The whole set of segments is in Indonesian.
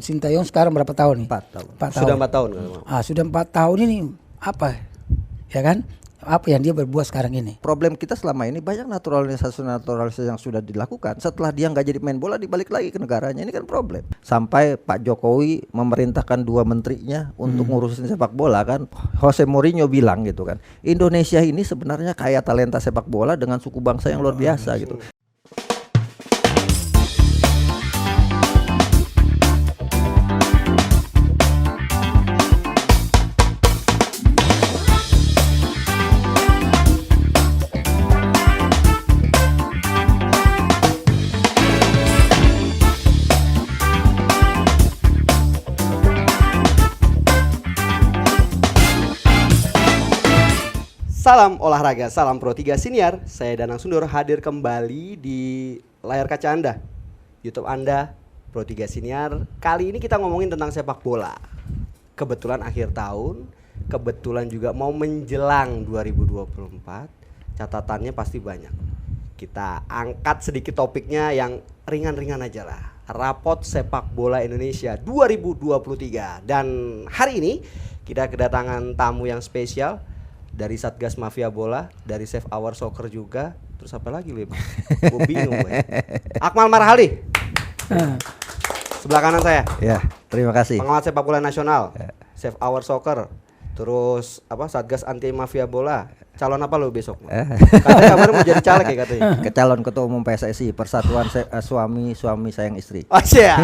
Sintayong sekarang berapa tahun nih? 4 tahun. 4 tahun. Sudah 4 tahun. Sudah 4 tahun ini apa? Ya kan? Apa yang dia berbuat sekarang ini? Problem kita selama ini banyak naturalisasi yang sudah dilakukan. Setelah dia nggak jadi main bola, dibalik lagi ke negaranya. Ini kan problem. Sampai Pak Jokowi memerintahkan 2 menterinya untuk ngurusin sepak bola kan. Jose Mourinho bilang gitu kan, Indonesia ini sebenarnya kaya talenta sepak bola dengan suku bangsa yang luar biasa gitu. Salam olahraga, salam Pro 3 Siniar. Saya Danang Sundoro hadir kembali di layar kaca Anda, YouTube Anda, Pro 3 Siniar. Kali ini kita ngomongin tentang sepak bola. Kebetulan akhir tahun, kebetulan juga mau menjelang 2024. Catatannya pasti banyak. Kita angkat sedikit topiknya yang ringan-ringan aja lah. Rapot sepak bola Indonesia 2023. Dan hari ini kita kedatangan tamu yang spesial dari Satgas Mafia Bola, dari Save Our Soccer juga. Terus apa lagi lu? Gue bingung gue. Akmal Marhali. Sebelah kanan saya. Ya, terima kasih. Pengamat sepak bola nasional. Save Our Soccer. Terus apa? Satgas Anti Mafia Bola. Calon apa lu besok? Katanya kemarin mau jadi caleg ya katanya. Ke calon ketua umum PSSI, Persatuan Suami Sayang Istri. Oh siap.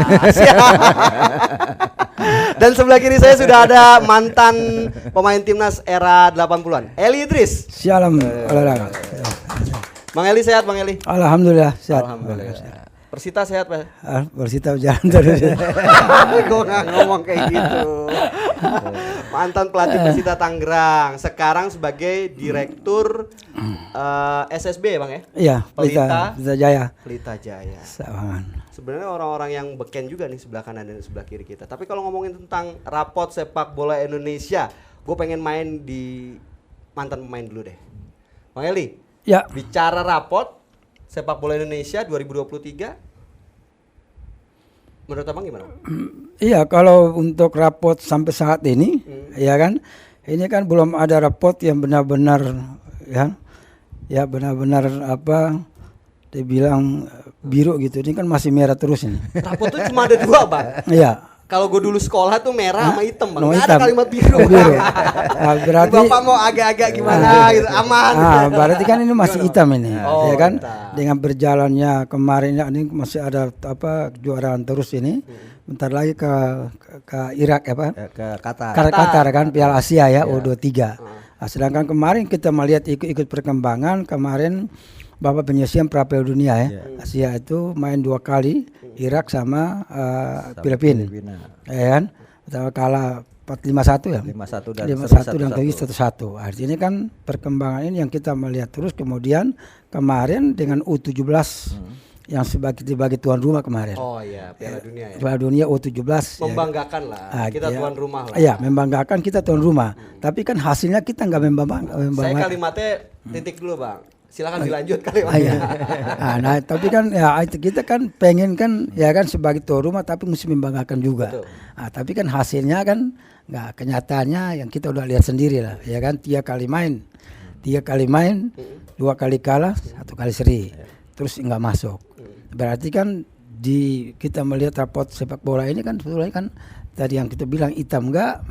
Dan sebelah kiri saya sudah ada mantan pemain timnas era 80-an, Eli Idris. Shalom olahraga. Bang Eli sehat, Bang Eli? Alhamdulillah sehat. Alhamdulillah. Persita sehat, Pak? Persita jalan terus. Gue nggak ngomong kayak gitu. Mantan pelatih Persita Tangerang, sekarang sebagai direktur SSB, Bang ya? Iya, Pelita Jaya. Pelita Jaya. Sawangan. Sebenarnya orang-orang yang beken juga nih sebelah kanan dan sebelah kiri kita. Tapi kalau ngomongin tentang rapot sepak bola Indonesia, gue pengen main di mantan pemain dulu deh. Bang Eli, Ya. bicara rapot sepak bola Indonesia 2023, menurut Abang gimana? Iya, kalau untuk rapot sampai saat ini, ya kan, ini kan belum ada rapot yang benar-benar, ya benar-benar apa, dibilang biru gitu. Ini kan masih merah terus ini. Rapot tuh cuma ada 2, Bang. Iya. Kalau gue dulu sekolah tuh merah sama hitam, Bang. No, Nggak ada hitam. kalimat biru. Biru. Nah, berarti Bapak mau agak-agak gimana gitu, aman. berarti kan ini masih hitam ini, Oh, ya kan? hitam. Dengan berjalannya kemarin ini masih ada apa kejuaraan terus ini. Bentar lagi ke Irak apa? Ke Qatar. Qatar kan Piala Asia ya U23. Nah, sedangkan kemarin kita melihat ikut perkembangan kemarin Bapak penyisian pra Piala Dunia ya. Asia itu main 2 kali Irak sama Filipina. Ya kan? Pertama kalah 4-5-1 ya. 5-1 dan 5-1 dan tadi 1-1. Artinya kan perkembangan ini yang kita melihat terus. Kemudian kemarin dengan U17 yang sebagai tuan rumah kemarin. Oh iya, Piala Dunia ya. Piala Dunia U17 Membanggakan lah, kita ya. tuan rumah lah. Iya, membanggakan kita tuan rumah. Tapi kan hasilnya kita nggak membanggakan. Saya kalimatnya titik dulu, Bang. Silakan dilanjut kalimatnya. Nah, tapi kan ya kita kan pengen kan ya kan sebagai tuan rumah tapi mesti membanggakan juga. Betul. Nah, tapi kan hasilnya kan nggak, kenyataannya yang kita udah lihat sendiri lah, ya kan 3 kali main, 2 kali kalah, 1 kali seri, terus nggak masuk. Berarti kan kita melihat rapot sepak bola ini kan sebetulnya kan tadi yang kita bilang hitam enggak,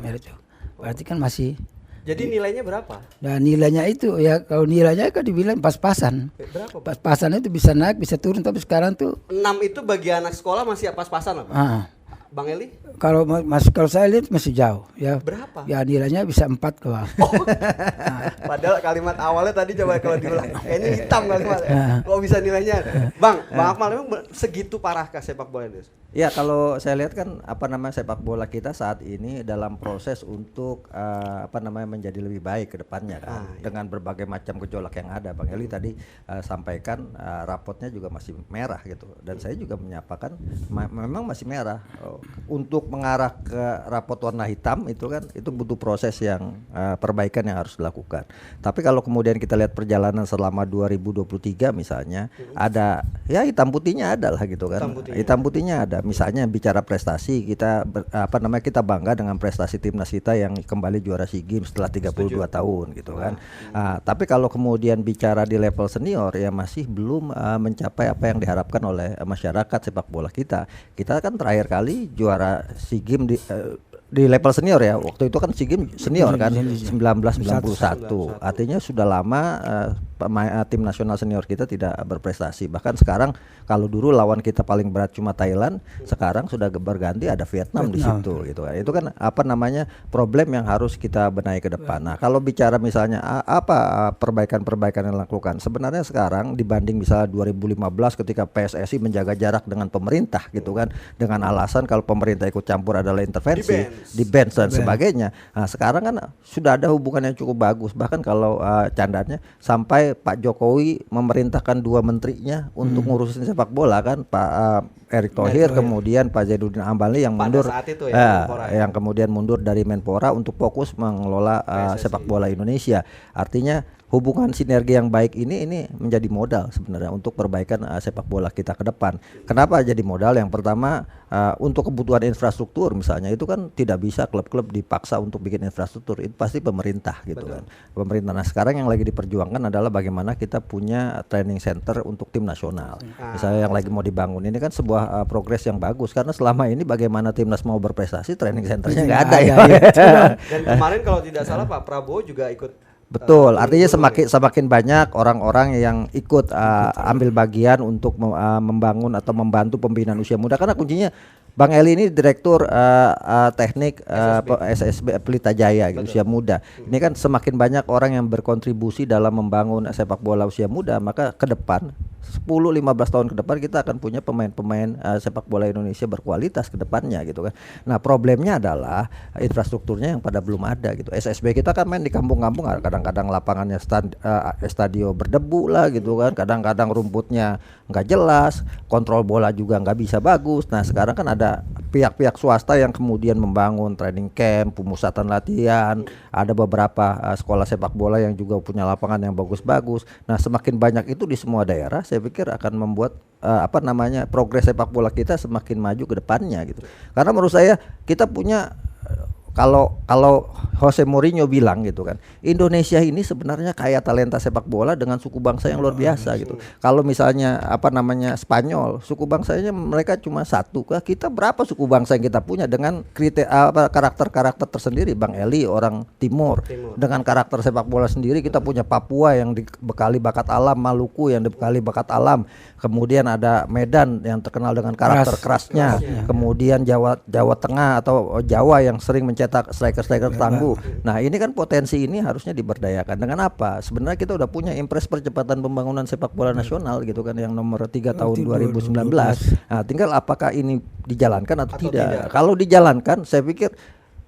berarti kan masih. Jadi nilainya berapa? Nah nilainya itu ya kalau nilainya kan dibilang pas-pasan. Berapa, Bang? Pas-pasan itu bisa naik bisa turun tapi sekarang tuh 6 itu bagi anak sekolah masih pas-pasan apa? Bang Eli? Kalau saya lihat masih jauh ya. Berapa? Ya nilainya bisa 4 kalau. Padahal kalimat awalnya tadi coba kalau diulang. Ini hitam kalimatnya. Kok bisa nilainya? Bang Akmal memang segitu parahkah sepak bola Indonesia? Ya kalau saya lihat kan sepak bola kita saat ini dalam proses untuk menjadi lebih baik ke depannya kan dengan berbagai macam gejolak yang ada. Bang Eli tadi sampaikan rapotnya juga masih merah gitu dan saya juga menyapakan memang masih merah. Untuk mengarah ke rapot warna hitam itu kan itu butuh proses yang perbaikan yang harus dilakukan. Tapi kalau kemudian kita lihat perjalanan selama 2023 misalnya ada ya hitam putihnya ada lah gitu kan. Hitam putihnya ada. misalnya bicara prestasi, kita bangga dengan prestasi timnas kita yang kembali juara SEA Games setelah 32 tahun gitu kan. Tapi kalau kemudian bicara di level senior ya masih belum mencapai apa yang diharapkan oleh masyarakat sepak bola kita. Kita kan terakhir kali juara SEA Games di level senior ya, waktu itu kan SEA Games senior kan 1991. Artinya sudah lama tim nasional senior kita tidak berprestasi. Bahkan sekarang kalau dulu lawan kita paling berat cuma Thailand, sekarang sudah berganti ada Vietnam di situ gitu kan. Itu kan problem yang harus kita benahi ke depan. Nah, kalau bicara misalnya perbaikan-perbaikan yang dilakukan, sebenarnya sekarang dibanding misalnya 2015 ketika PSSI menjaga jarak dengan pemerintah gitu kan, dengan alasan kalau pemerintah ikut campur adalah intervensi, di bench dan sebagainya. Nah, sekarang kan sudah ada hubungan yang cukup bagus. Bahkan kalau candanya sampai Pak Jokowi memerintahkan 2 menterinya untuk ngurusin sepak bola kan, Pak Erick Thohir, kemudian Pak Zainuddin Amali yang mundur, yang kemudian mundur dari Menpora untuk fokus mengelola sepak bola Indonesia. Artinya hubungan sinergi yang baik ini menjadi modal sebenarnya untuk perbaikan sepak bola kita ke depan. Kenapa jadi modal? Yang pertama untuk kebutuhan infrastruktur misalnya, itu kan tidak bisa klub-klub dipaksa untuk bikin infrastruktur, itu pasti pemerintah gitu. Betul. Kan. Pemerintah. Nah, sekarang yang lagi diperjuangkan adalah bagaimana kita punya training center untuk tim nasional. Misalnya yang lagi mau dibangun ini kan sebuah progres yang bagus, karena selama ini bagaimana timnas mau berprestasi training centernya nggak ada ya. Dan kemarin kalau tidak salah Pak Prabowo juga ikut. Betul, artinya semakin banyak orang-orang yang ikut ambil bagian untuk membangun atau membantu pembinaan usia muda, karena kuncinya Bang Eli ini direktur teknik SSB Pelita Jaya usia muda. Ini kan semakin banyak orang yang berkontribusi dalam membangun sepak bola usia muda, maka ke depan 10-15 tahun ke depan kita akan punya pemain-pemain sepak bola Indonesia berkualitas ke depannya gitu kan. Nah, problemnya adalah infrastrukturnya yang pada belum ada gitu. SSB kita kan main di kampung-kampung, kadang-kadang lapangannya stadio berdebu lah gitu kan. Kadang-kadang rumputnya nggak jelas, kontrol bola juga nggak bisa bagus. Nah, sekarang kan ada pihak-pihak swasta yang kemudian membangun training camp, pemusatan latihan, ada beberapa sekolah sepak bola yang juga punya lapangan yang bagus-bagus. Nah, semakin banyak itu di semua daerah, saya pikir akan membuat progres sepak bola kita semakin maju ke depannya gitu. Karena menurut saya kita punya kalau Jose Mourinho bilang gitu kan, Indonesia ini sebenarnya kaya talenta sepak bola dengan suku bangsa yang luar biasa gitu. Kalau misalnya Spanyol, suku bangsanya mereka cuma satu, kita berapa suku bangsa yang kita punya dengan karakter-karakter tersendiri. Bang Eli orang Timur dengan karakter sepak bola sendiri. Kita punya Papua yang dibekali bakat alam, Maluku yang dibekali bakat alam, kemudian ada Medan yang terkenal dengan karakter kerasnya, kemudian Jawa Tengah atau Jawa yang sering mencetak striker-striker tangguh. Nah, ini kan potensi ini harusnya diberdayakan. Dengan apa? Sebenarnya kita udah punya impres percepatan pembangunan sepak bola nasional gitu kan, yang nomor 3 tahun 2019. Nah, tinggal apakah ini dijalankan atau tidak. Kalau dijalankan, saya pikir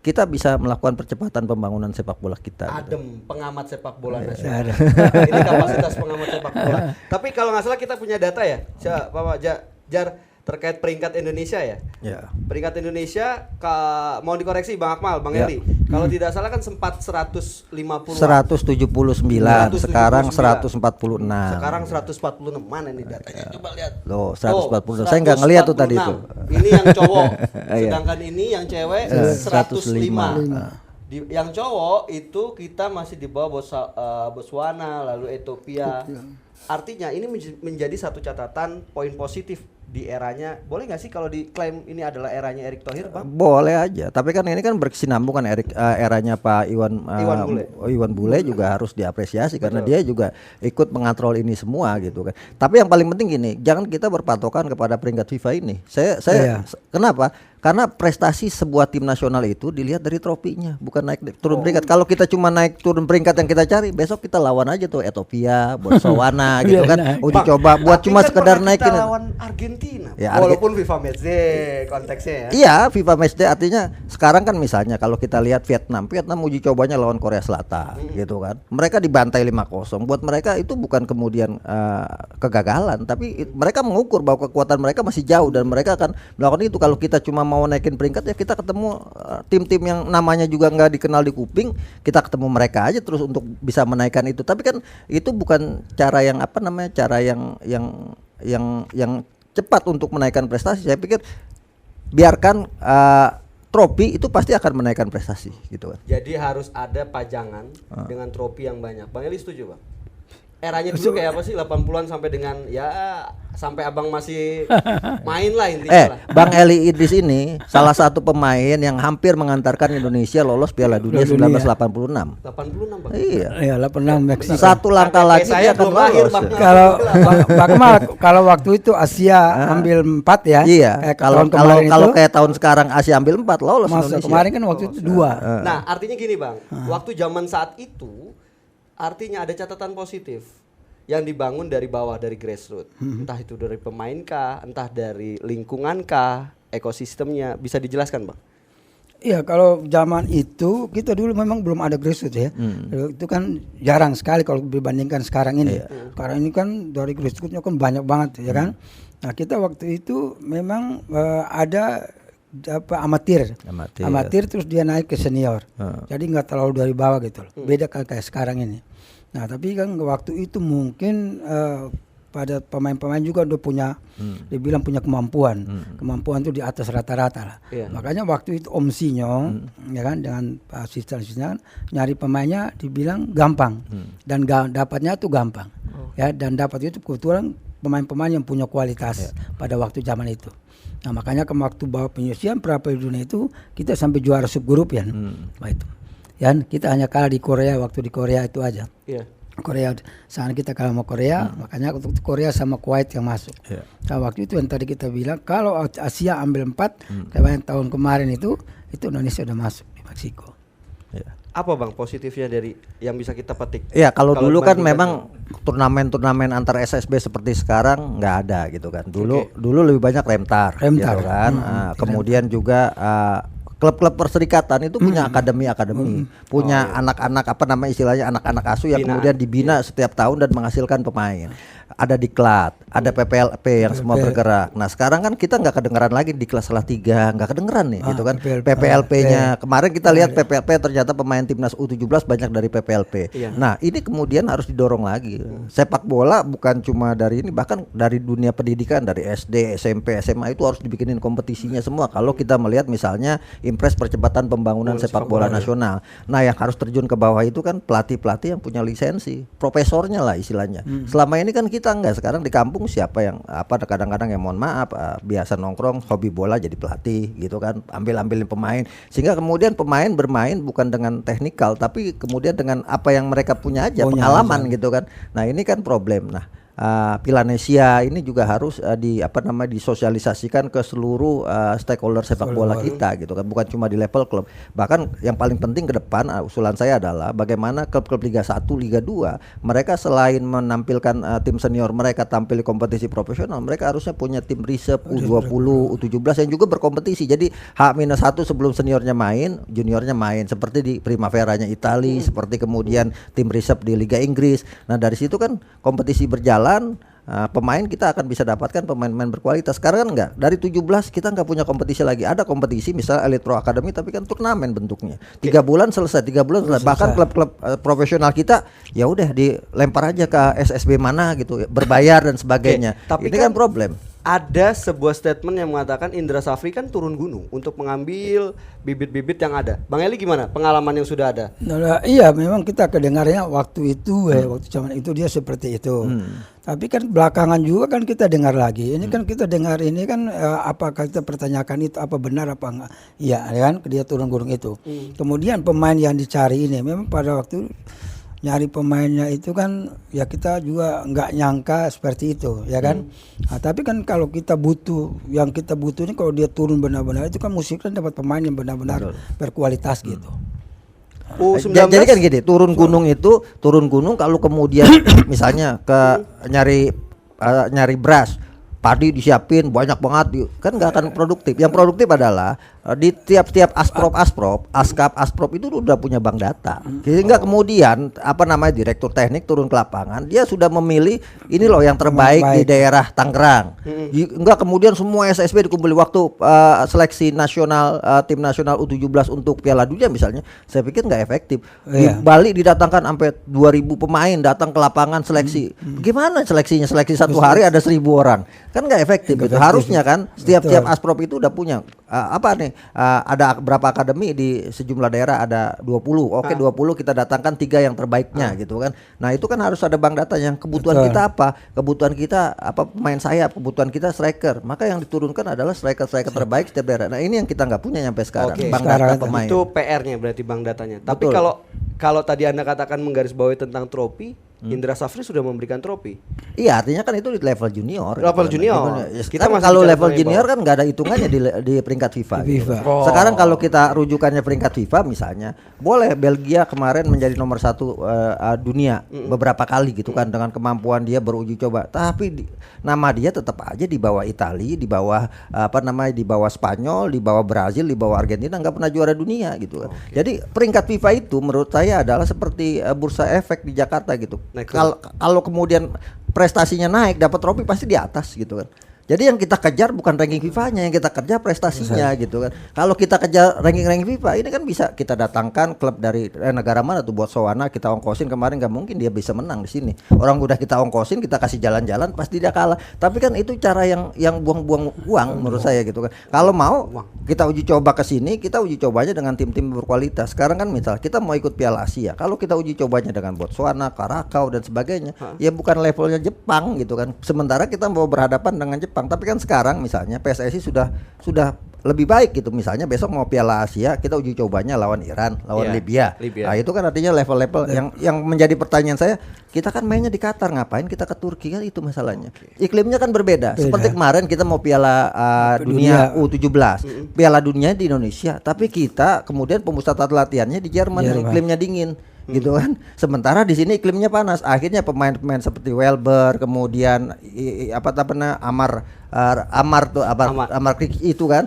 kita bisa melakukan percepatan pembangunan sepak bola kita. Adem, pengamat sepak bola nasional. Ini kapasitas pengamat sepak bola. Tapi kalau nggak salah kita punya data ya, Bapak Jar, terkait peringkat Indonesia ya. Peringkat Indonesia mau dikoreksi Bang Akmal, Bang Eli. Kalau tidak salah kan sempat 179, sekarang 146. Sekarang 146. Mana nih datanya? Coba lihat. Loh, 140. Saya nggak ngelihat tuh tadi itu. Ini yang cowok. Sedangkan ini yang cewek 105. Yang cowok itu kita masih di bawah Botswana, lalu Ethiopia. Artinya ini menjadi satu catatan poin positif di eranya. Boleh nggak sih kalau diklaim ini adalah eranya Erick Thohir, Bang? Boleh aja. Tapi kan ini kan berkesinambungan eranya Pak Iwan Bule juga harus diapresiasi. Betul. Karena dia juga ikut mengontrol ini semua gitu kan. Tapi yang paling penting gini, jangan kita berpatokan kepada peringkat FIFA ini. Saya kenapa? Karena prestasi sebuah tim nasional itu dilihat dari trofinya, bukan naik turun peringkat. Kalau kita cuma naik turun peringkat yang kita cari, besok kita lawan aja tuh Ethiopia, Botswana gitu kan. Uji coba buat cuma sekedar naikin. Kita lawan Argentina. Ya, walaupun FIFA Matchday konteksnya ya. Iya, FIFA Matchday artinya sekarang kan misalnya kalau kita lihat Vietnam uji cobanya lawan Korea Selatan gitu kan. Mereka dibantai 5-0. Buat mereka itu bukan kemudian kegagalan, tapi mereka mengukur bahwa kekuatan mereka masih jauh dan mereka akan melakukan itu. Kalau kita cuma mau naikin peringkat ya kita ketemu tim-tim yang namanya juga nggak dikenal di kuping, kita ketemu mereka aja terus untuk bisa menaikkan itu. Tapi kan itu bukan cara yang cara yang cepat untuk menaikkan prestasi. Saya pikir biarkan trofi itu pasti akan menaikkan prestasi gitu kan. Jadi harus ada pajangan dengan trofi yang banyak. Bang Eli setuju, Bang? Eranya dulu kayak apa sih 80-an sampai dengan ya sampai Abang masih main lah intinya lah. Bang Eli Idris ini salah satu pemain yang hampir mengantarkan Indonesia lolos Piala Dunia 1986. 86, Bang. Iya. Iya, 86 Meksiko. Satu langkah Kayak lagi saya dia akan belum lahir, lolos. Bang. Kalau Bang Kemal, kalau waktu itu Asia ambil 4 ya. Iya. Kayak Kalau tahun kemarin kalau itu, kayak tahun sekarang Asia ambil 4 lolos masa Indonesia. kemarin kan waktu itu 2. Nah, artinya gini, Bang. Waktu zaman saat itu artinya ada catatan positif yang dibangun dari bawah, dari grassroots. Entah itu dari pemain kah, entah dari lingkungan kah, ekosistemnya. Bisa dijelaskan, Bang? Iya, kalau zaman itu kita dulu memang belum ada grassroots ya. Itu kan jarang sekali kalau dibandingkan sekarang ini. Sekarang ini kan dari grassrootsnya kan banyak banget ya kan. Nah, kita waktu itu memang ada amatir terus dia naik ke senior. Jadi nggak terlalu dari bawah gitu loh. Beda kayak sekarang ini. Nah, tapi kan waktu itu mungkin pada pemain-pemain juga udah punya dibilang punya kemampuan. Kemampuan itu di atas rata-rata lah. Makanya waktu itu Om Sinyo ya kan dengan asisten-asistennya nyari pemainnya dibilang gampang. Dan dapatnya tuh gampang. Ya, dan dapat itu kebetulan pemain-pemain yang punya kualitas pada waktu zaman itu. Nah, makanya ke waktu bawa penyusian Piala Dunia itu kita sampai juara subgrup ya. Nah, itu. Ya, kita hanya kalah di Korea waktu di Korea itu aja. Iya. Korea sana kita kalah sama Korea, makanya untuk Korea sama Kuwait yang masuk. Nah, waktu itu yang tadi kita bilang kalau Asia ambil 4, kayak tahun kemarin itu Indonesia udah masuk di Meksiko. Apa, Bang, positifnya dari yang bisa kita petik? Iya, kalau dulu kan memang turnamen-turnamen antar SSB seperti sekarang nggak ada gitu kan. Dulu lebih banyak remtar. Gitu kan. Kemudian juga klub-klub perserikatan itu punya akademi-akademi, punya anak-anak istilahnya anak-anak asuh yang kemudian dibina setiap tahun dan menghasilkan pemain. Ada diklat, ada PPLP yang semua bergerak. Nah, sekarang kan kita nggak kedengeran lagi di kelas kelas 3, nggak kedengeran nih gitu kan. PPLP-nya kemarin kita lihat PPLP ternyata pemain timnas U17 banyak dari PPLP. Nah, ini kemudian harus didorong lagi. Sepak bola bukan cuma dari ini, bahkan dari dunia pendidikan, dari SD, SMP, SMA itu harus dibikinin kompetisinya semua. Kalau kita melihat misalnya impres percepatan pembangunan sepak bola nasional. Nah, yang harus terjun ke bawah itu kan pelatih-pelatih yang punya lisensi, profesornya lah istilahnya. Selama ini kan kita enggak, sekarang di kampung siapa yang kadang-kadang yang mohon maaf biasa nongkrong hobi bola jadi pelatih gitu kan, ambilin pemain, sehingga kemudian pemain bermain bukan dengan teknikal tapi kemudian dengan apa yang mereka punya aja, pengalaman gitu kan. Nah, ini kan problem. Nah, Pilanesia ini juga harus disosialisasikan ke seluruh stakeholder sepak bola kita gitu kan, bukan cuma di level klub. Bahkan yang paling penting ke depan usulan saya adalah bagaimana klub-klub Liga 1, Liga 2 mereka selain menampilkan tim senior mereka tampil di kompetisi profesional, mereka harusnya punya tim reserve U20, U17 yang juga berkompetisi. Jadi H-1 sebelum seniornya main, juniornya main seperti di Primaveranya Italia, seperti kemudian tim reserve di Liga Inggris. Nah, dari situ kan kompetisi berjalan. Pemain kita akan bisa dapatkan pemain-pemain berkualitas. Sekarang kan enggak, dari 17 kita enggak punya kompetisi lagi. Ada kompetisi misalnya Elite Pro Academy tapi kan turnamen bentuknya. 3 bulan selesai, 3 bulan selesai. Bahkan klub-klub profesional kita ya udah dilempar aja ke SSB mana gitu, berbayar dan sebagainya. Tapi ini kan problem. Ada sebuah statement yang mengatakan Indra Safri kan turun gunung untuk mengambil bibit-bibit yang ada. Bang Eli gimana pengalaman yang sudah ada? Nah, iya memang kita kedengarnya waktu itu waktu zaman itu dia seperti itu. Tapi kan belakangan juga kan kita dengar lagi. Ini kan kita dengar ini kan apakah kita pertanyakan itu apa benar apa enggak? Iya kan dia turun gunung itu. Kemudian pemain yang dicari ini memang pada waktu nyari pemainnya itu kan ya kita juga nggak nyangka seperti itu ya kan. Nah, tapi kan kalau kita butuh ini kalau dia turun benar-benar itu kan mesti kan dapat pemain yang benar-benar berkualitas gitu. Jadi kan gini, turun gunung kalau kemudian misalnya ke nyari beras, padi disiapin banyak banget kan nggak akan produktif. Yang produktif adalah di tiap-tiap asprop, askap itu udah punya bank data. Sehingga kemudian direktur teknik turun ke lapangan, dia sudah memilih ini loh yang terbaik di daerah Tangerang. Enggak kemudian semua SSB dikumpuli waktu seleksi nasional tim nasional U17 untuk Piala Dunia misalnya. Saya pikir nggak efektif. Di Bali didatangkan sampai 2.000 pemain datang ke lapangan seleksi. Gimana seleksinya? Seleksi satu hari ada 1.000 orang. Kan nggak efektif gitu. Harusnya kan setiap asprop itu udah punya ada berapa akademi di sejumlah daerah ada 20. Oke, 20 kita datangkan 3 yang terbaiknya gitu kan. Nah, itu kan harus ada bank data yang kebutuhan kita apa? Kebutuhan kita pemain sayap, kebutuhan kita striker. Maka yang diturunkan adalah striker terbaik setiap daerah. Nah, ini yang kita nggak punya sampai sekarang. Bank data pemain. Itu PR-nya berarti bank datanya. Tapi kalau tadi Anda katakan menggarisbawahi tentang trofi, Indra Safri sudah memberikan trofi. Iya, artinya kan itu di level junior. Level junior. Kita kan kalau level junior kan nggak ada hitungannya di peringkat FIFA. Gitu. Sekarang kalau kita rujukannya peringkat FIFA misalnya, boleh Belgia kemarin menjadi nomor 1 dunia beberapa kali gitu kan dengan kemampuan dia beruji coba. Tapi nama dia tetap aja di bawah Italia, di bawah di bawah Spanyol, di bawah Brazil, di bawah Argentina, nggak pernah juara dunia gitu kan. Jadi peringkat FIFA itu menurut saya adalah seperti bursa efek di Jakarta gitu. Kalau kemudian prestasinya naik dapat trofi pasti di atas gitu kan. Jadi yang kita kejar bukan ranking FIFA-nya, yang kita kejar prestasinya gitu kan. Kalau kita kejar ranking FIFA, ini kan bisa kita datangkan klub dari negara mana tuh, Botswana, kita ongkosin kemarin, nggak mungkin dia bisa menang di sini. Orang udah kita ongkosin, kita kasih jalan-jalan, pasti dia kalah. Tapi kan itu cara yang buang-buang uang menurut saya gitu kan. Kalau mau kita uji coba ke sini, kita uji cobanya dengan tim-tim berkualitas. Sekarang kan misal kita mau ikut Piala Asia, kalau kita uji cobanya dengan Botswana, Karakau dan sebagainya, ya bukan levelnya Jepang gitu kan. Sementara kita mau berhadapan dengan Jepang. Tapi kan sekarang misalnya PSSI sudah lebih baik gitu. Misalnya besok mau Piala Asia, kita uji cobanya lawan Iran, lawan Libya. Nah, itu kan artinya level-level yang menjadi pertanyaan saya, kita kan mainnya di Qatar, ngapain kita ke Turki, kan itu masalahnya. Iklimnya kan berbeda. Seperti kemarin kita mau Piala Dunia U17. Piala Dunia di Indonesia, tapi kita kemudian pemusatan latihannya di Jerman yang iklimnya dingin. Gitu kan. Sementara di sini iklimnya panas. Akhirnya pemain-pemain seperti Welber, kemudian Amar itu kan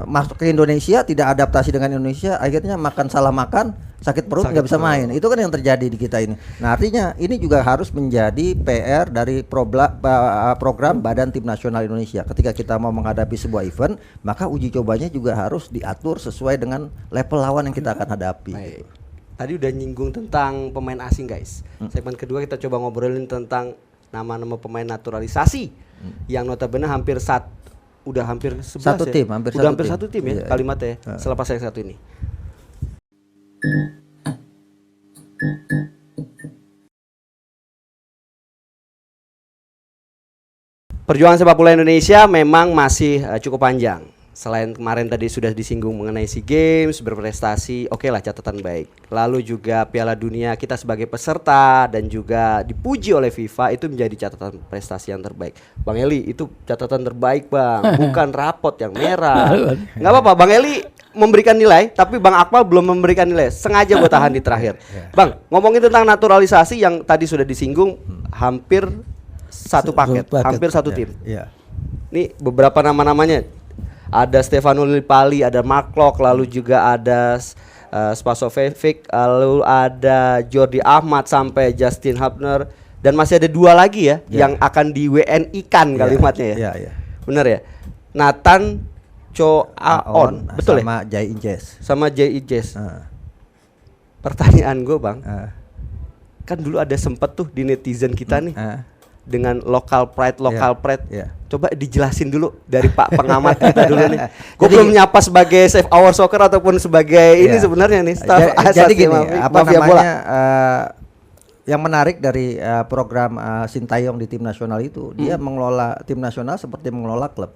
masuk ke Indonesia, tidak adaptasi dengan Indonesia, akhirnya salah makan, sakit perut, nggak bisa main. Itu kan yang terjadi di kita ini. Nah, artinya ini juga harus menjadi PR dari program Badan Tim Nasional Indonesia. Ketika kita mau menghadapi sebuah event, maka uji cobanya juga harus diatur sesuai dengan level lawan yang kita akan hadapi. Gitu. Tadi udah nyinggung tentang pemain asing, guys. Segmen kedua kita coba ngobrolin tentang nama-nama pemain naturalisasi yang notabene udah hampir 11 satu ya? tim, hampir satu tim ya kalimatnya ya. Selepas yang satu ini. Perjuangan sepak bola Indonesia memang masih cukup panjang. Selain kemarin tadi sudah disinggung mengenai SEA Games, berprestasi, oke lah, catatan baik. Lalu juga Piala Dunia kita sebagai peserta dan juga dipuji oleh FIFA, itu menjadi catatan prestasi yang terbaik. Bang Eli, itu catatan terbaik Bang, bukan rapot yang merah. Nggak apa-apa, Bang Eli memberikan nilai, tapi Bang Akmal belum memberikan nilai. Sengaja gue tahan di terakhir. Bang, ngomongin tentang naturalisasi yang tadi sudah disinggung, hampir satu paket, hampir satu tim. Ini beberapa nama-namanya. Ada Stefano Lillipali, ada Mark Klok, lalu juga ada Spasojevic, lalu ada Jordi Ahmad sampai Justin Hubner, dan masih ada 2 lagi ya yang akan di WNI-kan kalimatnya ya. Benar ya? Nathan Choaon, betul sama ya? Sama Jay Ijes. Pertanyaan gue Bang, kan dulu ada sempet tuh di netizen kita nih dengan local pride. Coba dijelasin dulu dari Pak pengamat kita dulu nih. Gue belum nyapa sebagai Save Our Soccer ataupun sebagai ini sebenarnya nih staff jadi gini, yang menarik dari program Sintayong di tim nasional itu, dia mengelola tim nasional seperti mengelola klub.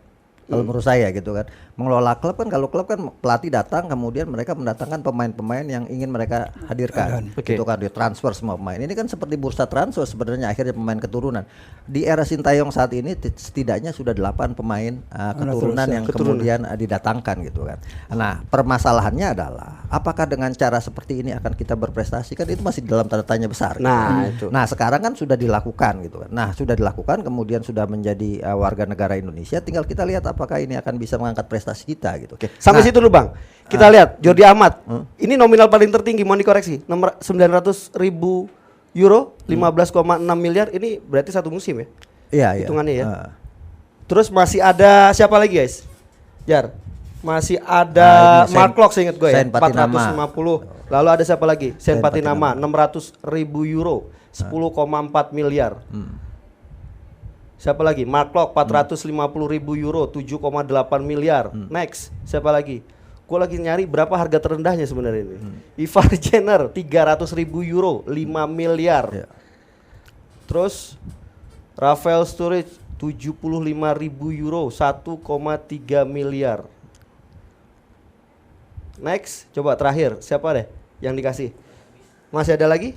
Kalau menurut saya gitu kan, mengelola klub kan, kalau klub kan pelatih datang kemudian mereka mendatangkan pemain-pemain yang ingin mereka hadirkan, gitu kan, di transfer semua pemain. Ini kan seperti bursa transfer sebenarnya, akhirnya pemain keturunan. Di era Sintayong saat ini setidaknya sudah 8 pemain keturunan yang kemudian didatangkan gitu kan. Nah, permasalahannya adalah apakah dengan cara seperti ini akan kita berprestasi, kan itu masih dalam tanda tanya besar. Nah, gitu. Nah, sekarang kan sudah dilakukan gitu kan. Nah, sudah dilakukan kemudian sudah menjadi warga negara Indonesia, tinggal kita lihat apakah ini akan bisa mengangkat prestasi kita gitu. Sampai situ dulu Bang. Kita lihat Jordi Amat. Ini nominal paling tertinggi, mohon dikoreksi. 900.000 euro, 15,6 miliar. Ini berarti satu musim ya? Iya. Hitungannya ya. Terus masih ada siapa lagi guys? Jar. Masih ada Mark Klok seingat gue ya. 450. Lalu ada siapa lagi? Sen Patinama 600.000 euro, 10,4 miliar. Siapa lagi? Mark Klok 450.000 euro, 7,8 miliar. Next, siapa lagi? Gue lagi nyari berapa harga terendahnya sebenarnya ini. Ivar Jenner 300.000 euro, 5 miliar. Terus Rafael Sturridge 75.000 euro, 1,3 miliar. Next, coba terakhir siapa deh yang dikasih? Masih ada lagi?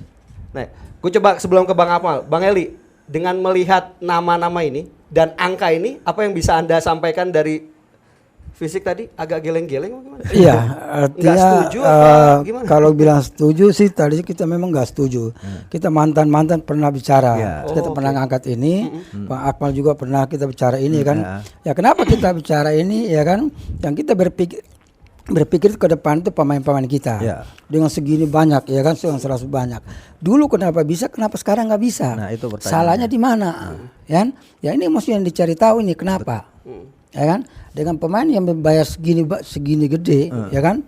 Nah, gue coba sebelum ke Bang Akmal, Bang Eli, dengan melihat nama-nama ini dan angka ini, apa yang bisa Anda sampaikan dari fisik tadi? Agak geleng-geleng gimana? Iya, Nggak artinya setuju apa gimana? kalau bilang setuju sih tadi kita memang nggak setuju. Kita mantan pernah bicara, kita pernah ngangkat ini, Pak Akmal juga pernah kita bicara ini kan. Ya kenapa kita bicara ini ya kan? Yang kita berpikir ke depan itu pemain-pemain kita dengan segini banyak ya kan, dengan 100 banyak. Dulu kenapa bisa, kenapa sekarang nggak bisa? Nah, itu pertanyaannya. Salahnya di mana? Ya kan? Ya ini mesti yang dicari tahu ini kenapa? Ya kan? Dengan pemain yang membayar segini gede, ya kan?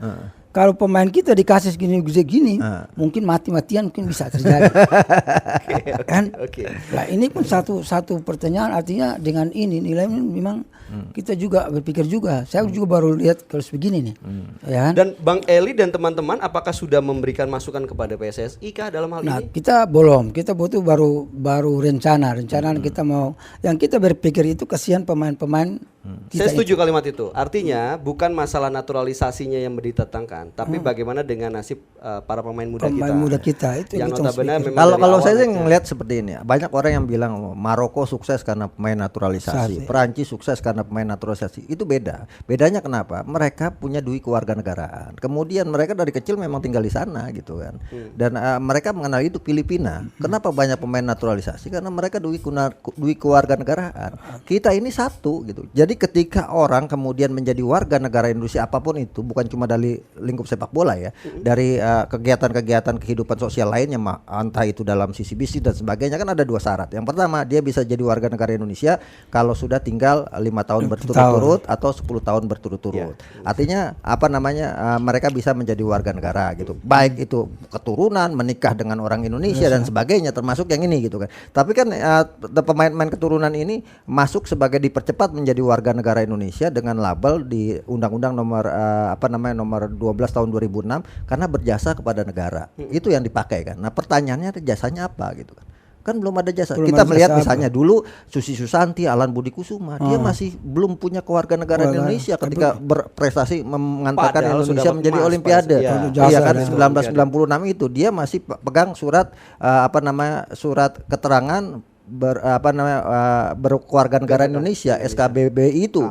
Kalau pemain kita dikasih segini gede mungkin mati-matian mungkin bisa terjadi. Kan? Nah, ini pun satu pertanyaan, artinya dengan ini nilai memang kita juga berpikir juga. Saya juga baru lihat kalau begini nih. Ya kan? Dan Bang Eli dan teman-teman apakah sudah memberikan masukan kepada PSSI kah dalam hal ini? Kita belum. Kita butuh baru rencana kita mau, yang kita berpikir itu kasihan pemain-pemain. Saya setuju kalimat itu. Artinya bukan masalah naturalisasinya yang ditetangkan, tapi bagaimana dengan nasib para pemain muda kita. Itu yang kita notabene memang kalau saya sih ngelihat seperti ini. Banyak orang yang bilang Maroko sukses karena pemain naturalisasi, Perancis sukses karena pemain naturalisasi. Itu beda. Bedanya kenapa? Mereka punya duit kewarganegaraan. Kemudian mereka dari kecil memang tinggal di sana gitu kan. Dan mereka mengenal itu Filipina. Kenapa banyak pemain naturalisasi? Karena mereka duit kewarganegaraan. Kita ini satu gitu. Jadi ketika orang kemudian menjadi warga negara Indonesia apapun itu, bukan cuma dari lingkup sepak bola ya, dari kegiatan-kegiatan kehidupan sosial lainnya, entah itu dalam sisi bisnis dan sebagainya, kan ada dua syarat. Yang pertama, dia bisa jadi warga negara Indonesia kalau sudah tinggal 5 tahun berturut-turut atau 10 tahun berturut-turut. Artinya mereka bisa menjadi warga negara gitu. Baik itu keturunan, menikah dengan orang Indonesia dan sebagainya, termasuk yang ini gitu kan. Tapi kan pemain-pemain keturunan ini masuk sebagai dipercepat menjadi warga negara Indonesia dengan label di Undang-Undang nomor 12 tahun 2006 karena berjasa kepada negara. Itu yang dipakai kan. Nah, pertanyaannya jasanya apa gitu kan. Kan belum ada jasa. Kita melihat misalnya dulu Susi Susanti, Alan Budi Kusuma, dia masih belum punya kewarganegaraan Indonesia ketika berprestasi mengantarkan Indonesia menjadi Olimpiade. Iya kan 1996 itu dia masih pegang surat surat keterangan berkewarganegaraan Indonesia SKBBI itu.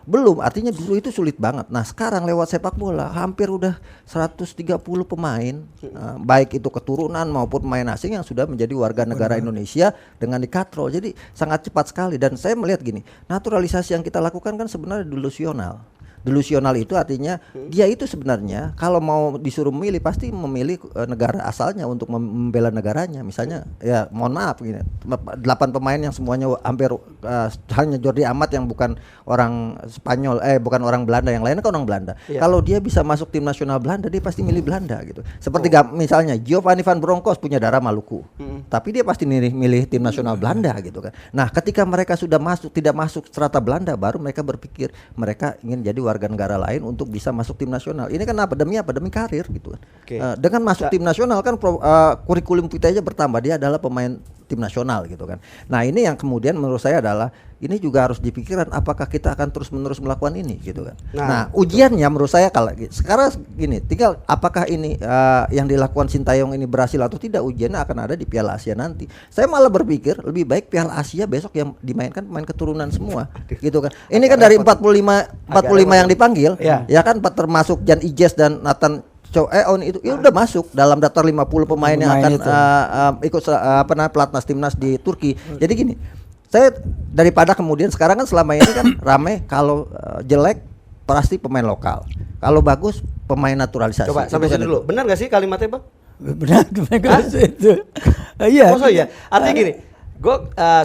Belum, artinya dulu itu sulit banget. Nah, sekarang lewat sepak bola hampir udah 130 pemain, baik itu keturunan maupun pemain asing yang sudah menjadi warga negara Indonesia dengan dikatrol. Jadi sangat cepat sekali, dan saya melihat gini, naturalisasi yang kita lakukan kan sebenarnya delusional. Delusional itu artinya dia itu sebenarnya kalau mau disuruh memilih pasti memilih negara asalnya untuk membela negaranya. Misalnya ya mohon maaf gini, 8 pemain yang semuanya hampir hanya Jordi Amat yang bukan orang Spanyol, bukan orang Belanda, yang lainnya kan orang Belanda. Kalau dia bisa masuk tim nasional Belanda, dia pasti milih Belanda gitu. Seperti misalnya Giovanni van Bronckhorst punya darah Maluku, tapi dia pasti milih tim nasional Belanda gitu kan. Nah, ketika mereka sudah tidak masuk strata Belanda, baru mereka berpikir mereka ingin jadi warga negara lain untuk bisa masuk tim nasional. Ini kan demi karir gitu kan. Dengan masuk tim nasional kan kurikulum kita aja bertambah, dia adalah pemain tim nasional gitu kan. Nah, ini yang kemudian menurut saya adalah ini juga harus dipikirkan apakah kita akan terus-menerus melakukan ini gitu kan. Nah, ujiannya menurut saya kalau sekarang gini, tinggal apakah ini yang dilakukan Sintayong ini berhasil atau tidak, ujiannya akan ada di Piala Asia nanti. Saya malah berpikir lebih baik Piala Asia besok yang dimainkan pemain keturunan semua gitu kan. Ini kan dari 45 yang dipanggil, ya kan termasuk Jan Ijes dan Nathan itu ya udah masuk dalam daftar 50 pemain yang akan ikut pelatnas timnas di Turki. Jadi gini, Saya daripada kemudian sekarang kan selama ini kan rame kalau jelek pasti pemain lokal. Kalau bagus pemain naturalisasi. Coba sampai sini dulu. Benar gak sih kalimatnya, Bang? Benar itu. Iya. Masa ya? Artinya gini,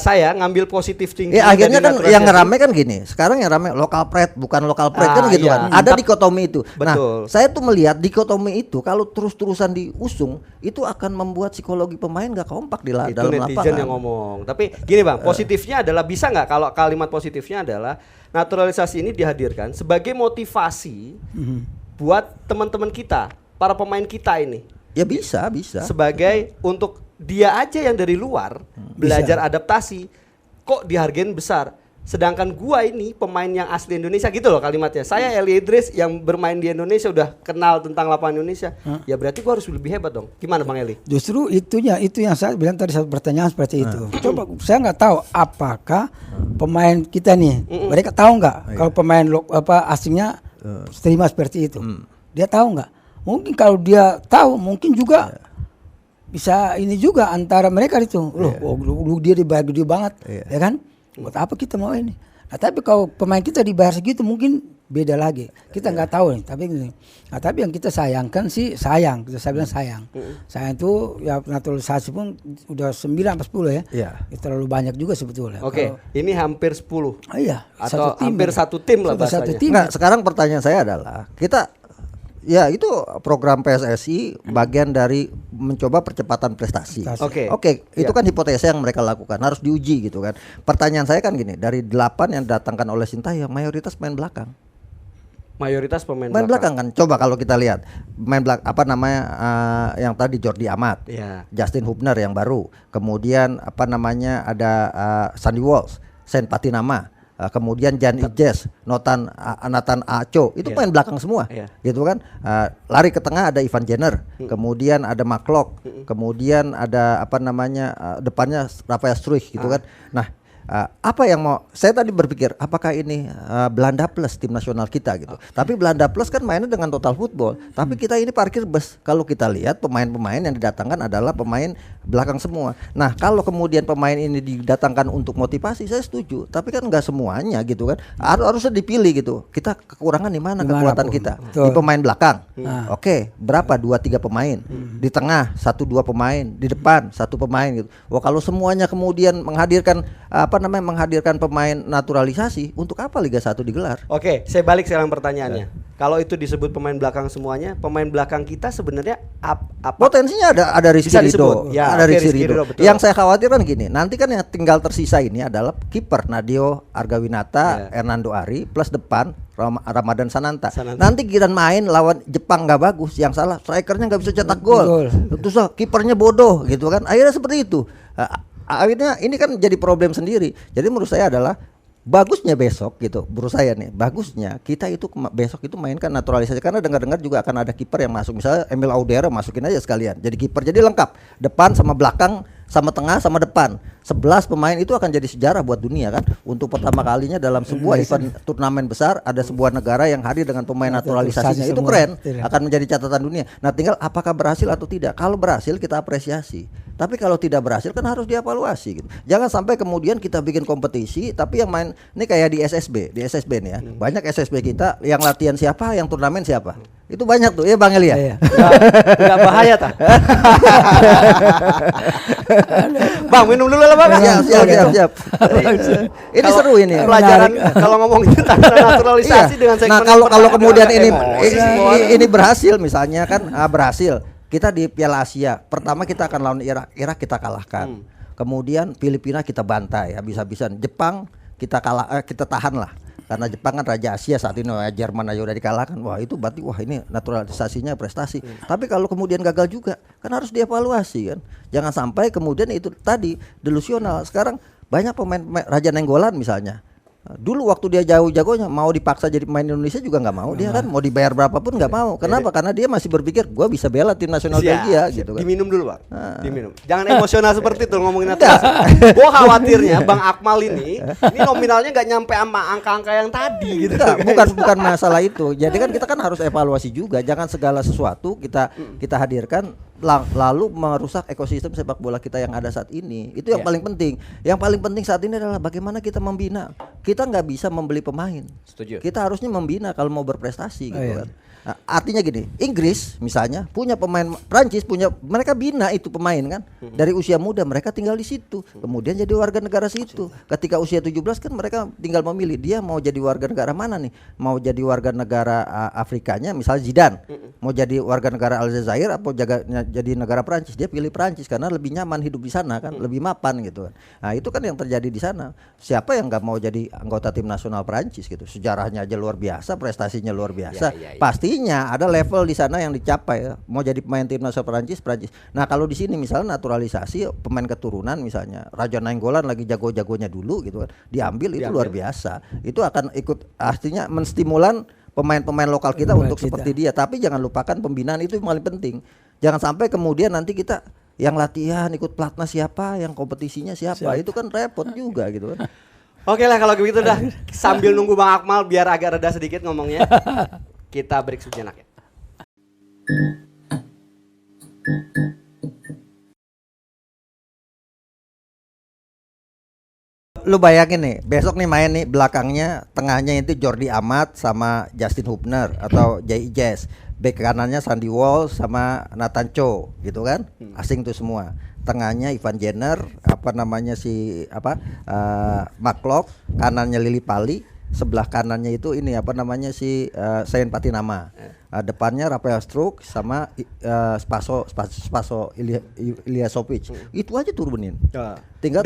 saya ngambil positif thinking. Akhirnya dari kan yang naturalisasi. rame kan gini. Sekarang yang rame lokal pride bukan lokal pride kan gitu iya. kan. Ada dikotomi itu. Betul. Nah, saya tuh melihat dikotomi itu kalau terus-terusan diusung itu akan membuat psikologi pemain gak kompak di Itu dalam netizen lapangan. yang ngomong. Tapi gini Bang, positifnya adalah bisa nggak kalau kalimat positifnya adalah naturalisasi ini dihadirkan sebagai motivasi buat teman-teman kita, para pemain kita ini. Ya bisa. Sebagai untuk dia aja yang dari luar belajar adaptasi kok dihargain besar. Sedangkan gua ini pemain yang asli Indonesia gitu loh kalimatnya. Saya Eli Idris yang bermain di Indonesia udah kenal tentang lapangan Indonesia. Ya berarti gua harus lebih hebat dong. Gimana Bang Eli? Justru itu yang saya bilang tadi satu pertanyaan seperti itu. Coba saya nggak tahu apakah pemain kita nih mereka tahu nggak kalau pemain asingnya terima seperti itu. Dia tahu nggak? Mungkin kalau dia tahu mungkin juga bisa ini juga antara mereka itu. Loh, dia dibayar gede banget, ya kan? Buat apa kita mau ini? Nah, tapi kalau pemain kita dibayar segitu mungkin beda lagi. Kita nggak tahu nih. Tapi yang kita sayangkan sih sayang. Saya bilang sayang. Sayang itu ya naturalisasi pun udah 9-10 ya. Iya. Itu terlalu banyak juga sebetulnya. Oke, ini hampir 10. Iya. Atau hampir satu tim lah Sudah satu bahasanya. tim. Enggak, sekarang pertanyaan saya adalah kita ya itu program PSSI bagian dari mencoba percepatan prestasi. Oke, itu kan hipotesa yang mereka lakukan, harus diuji gitu kan. Pertanyaan saya kan gini, dari 8 yang didatangkan oleh Sintayong mayoritas main belakang. Mayoritas pemain belakang kan. Coba kalau kita lihat main belakang yang tadi Jordi Amat, Justin Hubner yang baru, kemudian ada Sandy Walsh, Saint Patinama, kemudian Jan Ijes, Nathan Acho, itu main belakang semua, gitu kan. Lari ke tengah ada Ivan Jenner, kemudian ada McLeod, kemudian ada depannya Rafael Struijk, gitu kan. Nah, apa yang mau saya tadi berpikir apakah ini Belanda plus tim nasional kita gitu. Tapi Belanda plus kan mainnya dengan total football. Tapi kita ini parkir bus. Kalau kita lihat pemain-pemain yang didatangkan adalah pemain belakang semua. Nah, kalau kemudian pemain ini didatangkan untuk motivasi, saya setuju. Tapi kan nggak semuanya gitu kan. Harusnya dipilih gitu. Kita kekurangan di mana kekuatan kita? Di pemain belakang. Oke, berapa 2-3 pemain? Di tengah 1-2 pemain, di depan 1 pemain gitu. Wah, kalau semuanya kemudian menghadirkan pemain naturalisasi, untuk apa Liga 1 digelar? Oke, saya balik sekarang pertanyaannya. Kalau itu disebut pemain belakang semuanya, pemain belakang kita sebenarnya apa? Potensinya ada Rizky Ridho, ada Rizky Ridho. Yang saya khawatirkan gini, nanti kan yang tinggal tersisa ini adalah kiper Nadio Argawinata, Hernando Ari plus depan Ramadan Sananta. Nanti giliran main lawan Jepang nggak bagus, yang salah strikernya nggak bisa cetak gol. Terus kipernya bodoh gitu kan. Akhirnya seperti itu. Akhirnya ini kan jadi problem sendiri. Jadi menurut saya adalah bagusnya besok gitu. Menurut saya nih, bagusnya kita itu besok itu mainkan naturalisasi, karena dengar-dengar juga akan ada kiper yang masuk. Misalnya Emil Audero masukin aja sekalian jadi kiper. Jadi lengkap. Depan sama belakang sama tengah sama depan. 11 pemain itu akan jadi sejarah buat dunia kan. Untuk pertama kalinya dalam sebuah event turnamen besar ada sebuah negara yang hadir dengan pemain naturalisasinya. Itu keren, akan menjadi catatan dunia. Nah, tinggal apakah berhasil atau tidak. Kalau berhasil kita apresiasi. Tapi kalau tidak berhasil kan harus dievaluasi gitu. Jangan sampai kemudian kita bikin kompetisi tapi yang main ini kayak di SSB nih ya. Banyak SSB kita yang latihan siapa, yang turnamen siapa. Itu banyak tuh ya Bang Elia. Enggak bahaya tak? Bang, minum dulu lah Bang. Siap. Ini seru ini. Pelajaran kalau ngomong tentang naturalisasi dengan segmen. Nah, kalau kemudian ini berhasil misalnya kan berhasil. Kita di Piala Asia, pertama kita akan lawan Irak kita kalahkan. Kemudian Filipina kita bantai habis-habisan. Jepang kita tahan lah. Karena Jepang kan raja Asia saat ini, Jerman aja udah dikalahkan. Wah, itu berarti ini naturalisasinya prestasi. Tapi kalau kemudian gagal juga, kan harus dievaluasi kan. Jangan sampai kemudian itu tadi delusional. Sekarang banyak pemain Raja Nenggolan misalnya. Dulu waktu dia jago-jagonya mau dipaksa jadi pemain Indonesia juga nggak mau, dia kan mau dibayar berapapun nggak mau. Kenapa? Karena dia masih berpikir gue bisa bela tim nasional Belgia gitu kan. Diminum dulu Pak, diminum. Jangan emosional seperti itu ngomongin naturalisasi. Gue khawatirnya Bang Akmal ini nominalnya nggak nyampe sama angka-angka yang tadi gitu. Bukan masalah itu. Jadi kan kita kan harus evaluasi juga. Jangan segala sesuatu kita hadirkan lalu merusak ekosistem sepak bola kita yang ada saat ini. Itu yang paling penting. Yang paling penting saat ini adalah bagaimana kita membina. Kita nggak bisa membeli pemain. Setuju. Kita harusnya membina kalau mau berprestasi gitu kan. Nah, artinya gini, Inggris misalnya punya pemain, Prancis punya, mereka bina itu pemain kan dari usia muda, mereka tinggal di situ, kemudian jadi warga negara situ. Ketika usia 17 kan mereka tinggal memilih dia mau jadi warga negara mana nih, mau jadi warga negara Afrikanya, misalnya Zidane, mau jadi warga negara Aljazair atau jadi negara Prancis, dia pilih Prancis karena lebih nyaman hidup di sana kan, lebih mapan gitu kan. Nah itu kan yang terjadi di sana. Siapa yang nggak mau jadi anggota tim nasional Prancis gitu? Sejarahnya aja luar biasa, prestasinya luar biasa, pasti ada level di sana yang dicapai ya. Mau jadi pemain timnas Prancis. Nah kalau di sini misalnya naturalisasi pemain keturunan misalnya Raja Nainggolan lagi jago-jagonya dulu gitu kan, diambil itu luar biasa. Itu akan ikut artinya menstimulan pemain-pemain lokal kita untuk seperti dia. Tapi jangan lupakan pembinaan itu yang paling penting. Jangan sampai kemudian nanti kita yang latihan ikut pelatnas siapa, yang kompetisinya siapa. Itu kan repot juga gitu kan. Oke lah kalau begitu dah, sambil nunggu Bang Akmal biar agak reda sedikit ngomongnya. Kita break sejenak ya. Lu bayangin nih, besok nih main nih belakangnya, tengahnya itu Jordi Amat sama Justin Hubner atau Jay Jazz. Bek kanannya Sandy Walsh sama Nathan Cho gitu kan. Asing tuh semua. Tengahnya Ivan Jenner, McLeod, kanannya Lili Pali, sebelah kanannya itu ini Sain Patinama. Depannya Rafael Struijk sama Spaso Ilyasovic. Itu aja turunin. Tinggal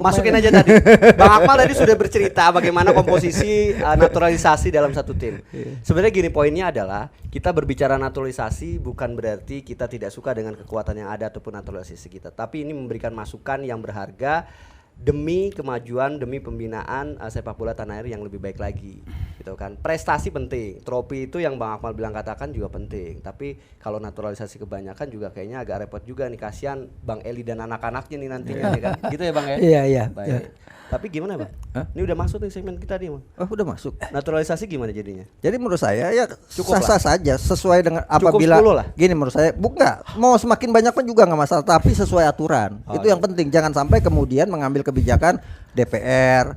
masukin aja tadi. Bang Akmal tadi sudah bercerita bagaimana komposisi naturalisasi dalam satu tim. Sebenarnya gini, poinnya adalah kita berbicara naturalisasi bukan berarti kita tidak suka dengan kekuatan yang ada ataupun naturalisasi kita, tapi ini memberikan masukan yang berharga demi kemajuan, demi pembinaan sepak bola tanah air yang lebih baik lagi, gitu kan. Prestasi penting, trofi itu yang Bang Akmal bilang katakan juga penting. Tapi kalau naturalisasi kebanyakan juga kayaknya agak repot juga nih, kasihan Bang Eli dan anak-anaknya nih nantinya nih kan. Gitu ya Bang ya? Iya. Baik. Tapi gimana Bang? Ini udah masuk nih segmen kita nih Bang. Oh udah masuk. Naturalisasi gimana jadinya? Jadi menurut saya ya Cukup sah-sah saja sesuai dengan Cukup apabila 10 lah. Gini menurut saya enggak mau semakin banyak pun juga nggak masalah, tapi sesuai aturan. Itu yang penting, jangan sampai kemudian mengambil kebijakan DPR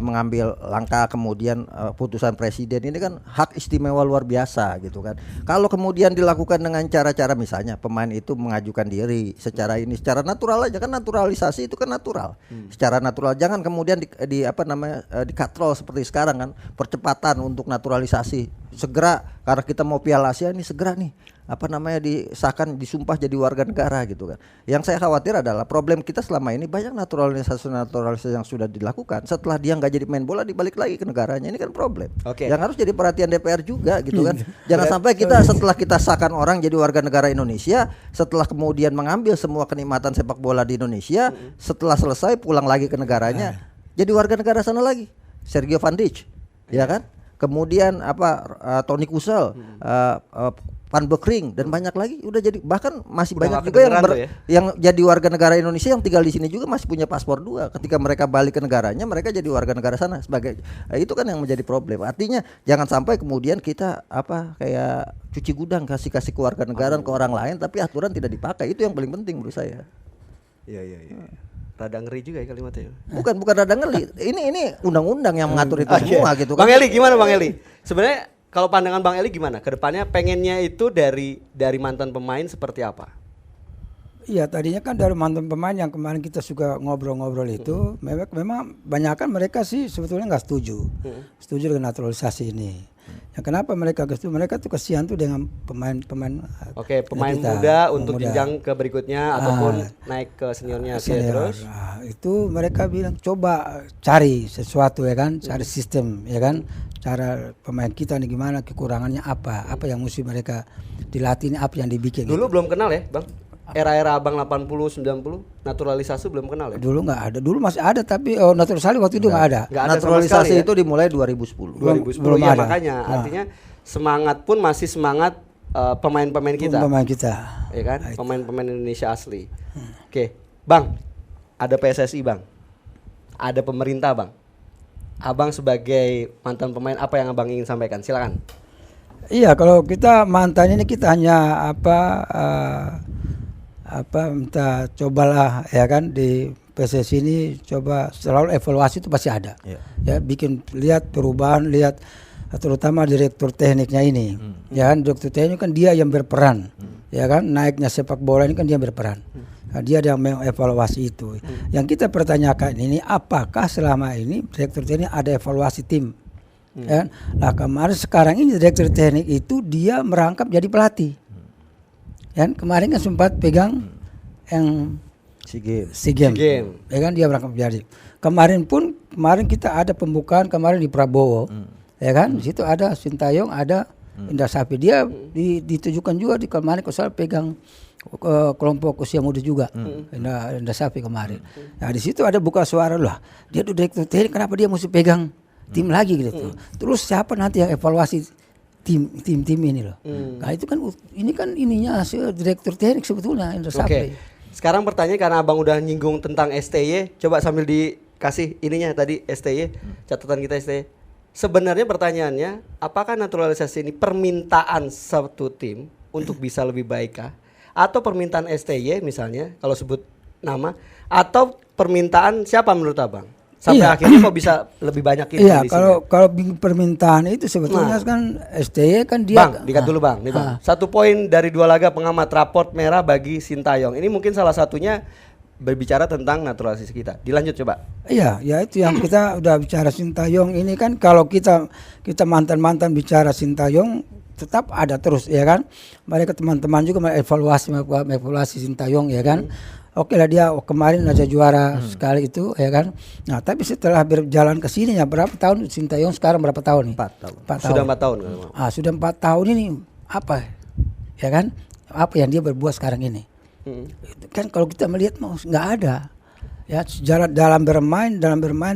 mengambil langkah kemudian putusan presiden, ini kan hak istimewa luar biasa gitu kan. Kalau kemudian dilakukan dengan cara-cara misalnya pemain itu mengajukan diri secara secara natural aja kan, naturalisasi itu kan natural. Secara natural, jangan kemudian dikatrol seperti sekarang kan, percepatan untuk naturalisasi. Segera karena kita mau Piala Asia ini segera nih disahkan, disumpah jadi warga negara gitu kan. Yang saya khawatir adalah problem kita selama ini banyak naturalisasi yang sudah dilakukan, setelah dia nggak jadi main bola dibalik lagi ke negaranya, ini kan problem. Yang harus jadi perhatian DPR juga gitu kan. Jangan sampai kita setelah kita sahkan orang jadi warga negara Indonesia, setelah kemudian mengambil semua kenikmatan sepak bola di Indonesia, setelah selesai pulang lagi ke negaranya jadi warga negara sana lagi. Sergio Van Dijk, ya kan? Kemudian Toni Kusel, Van Beekring dan banyak lagi udah jadi, bahkan masih udah banyak juga yang jadi warga negara Indonesia yang tinggal di sini juga masih punya paspor 2. Ketika mereka balik ke negaranya, mereka jadi warga negara sana sebagai itu kan yang menjadi problem. Artinya jangan sampai kemudian kita kayak cuci gudang, kasih kewarga negaraan ke orang lain tapi aturan tidak dipakai. Itu yang paling penting menurut saya. Iya. Rada ngeri juga ya kalimatnya. Bukan rada ngeri. Ini undang-undang yang mengatur itu semua gitu kan. Bang Eli gimana Bang Eli? Sebenarnya kalau pandangan Bang Eli gimana? Kedepannya pengennya itu dari mantan pemain seperti apa? Iya, tadinya kan dari mantan pemain yang kemarin kita suka ngobrol-ngobrol itu, memang banyakan mereka sih sebetulnya nggak setuju dengan naturalisasi ini. Ya, kenapa mereka setuju? Mereka tuh kasihan tuh dengan pemain-pemain. Oke, pemain muda untuk jenjang ke berikutnya ataupun naik ke seniornya. Terus itu mereka bilang coba cari sesuatu ya kan, cari sistem ya kan, cara pemain kita nih gimana, kekurangannya apa yang mesti mereka dilatih, apa yang dibikin. Dulu gitu. Belum kenal ya Bang? Era-era Abang 80, 90 naturalisasi belum kenal ya? Dulu nggak ada, dulu masih ada tapi naturalisasi waktu itu nggak ada. Naturalisasi itu dimulai 2010. 2010 ya, makanya artinya semangat pun masih semangat pemain-pemain kita. Pemain kita. Ya kan? Pemain-pemain Indonesia asli. Oke, Bang. Ada PSSI, Bang. Ada pemerintah, Bang. Abang sebagai mantan pemain, apa yang Abang ingin sampaikan? Silakan. Iya, kalau kita mantan ini kita hanya minta cobalah ya kan di PSSI ini coba selalu evaluasi itu pasti ada. Ya bikin lihat perubahan, lihat terutama direktur tekniknya ini. Ya kan direktur teknik kan dia yang berperan. Ya kan naiknya sepak bola ini kan dia berperan. Nah, dia yang mengevaluasi itu. Yang kita pertanyakan ini apakah selama ini direktur teknik ada evaluasi tim? Ya kan? Nah kemarin sekarang ini direktur teknik itu dia merangkap jadi pelatih. Ya kan? Kemarin kan sempat pegang yang SEA Games. Ya kan dia merangkap jadi. Kemarin kita ada pembukaan kemarin di Prabowo. Ya kan? Di situ ada Sintayong, ada Indra Safri. Dia ditujukan juga di kemarin soal pegang kelompok usia muda juga. Indra Safri kemarin. Nah di situ ada buka suara lah. Dia tuh direktur teknik kenapa dia mesti pegang tim lagi gitu. Terus siapa nanti yang evaluasi tim ini loh. Nah itu kan ini kan ininya hasil direktur teknik sebetulnya Indra Safri. Sekarang pertanyaan karena Abang udah nyinggung tentang STY, coba sambil dikasih ininya tadi STY, catatan kita STY. Sebenarnya pertanyaannya, apakah naturalisasi ini permintaan satu tim untuk bisa lebih baik kah? Atau permintaan STY misalnya kalau sebut nama, atau permintaan siapa menurut Abang? Sampai akhirnya kok bisa lebih banyak ini. Iya, kalau permintaan itu sebetulnya kan STY kan dia. Bang, dikat dulu Bang. Nih Bang. 1 poin dari 2 laga pengamat raport merah bagi Sintayong. Ini mungkin salah satunya berbicara tentang naturalisasi kita. Dilanjut coba. Iya, ya itu yang kita udah bicara Sintayong ini kan kalau kita mantan-mantan bicara Sintayong tetap ada terus ya kan. Mereka teman-teman juga mengevaluasi Sintayong ya kan. Oke lah dia kemarin aja juara sekali itu ya kan. Nah tapi setelah berjalan ke sini ya berapa tahun Sintayong sekarang berapa tahun nih? 4 tahun. Sudah 4 tahun. Sudah 4 tahun ini apa ya kan? Apa yang dia berbuat sekarang ini? Kan kalau kita melihat nggak ada. Ya dalam bermain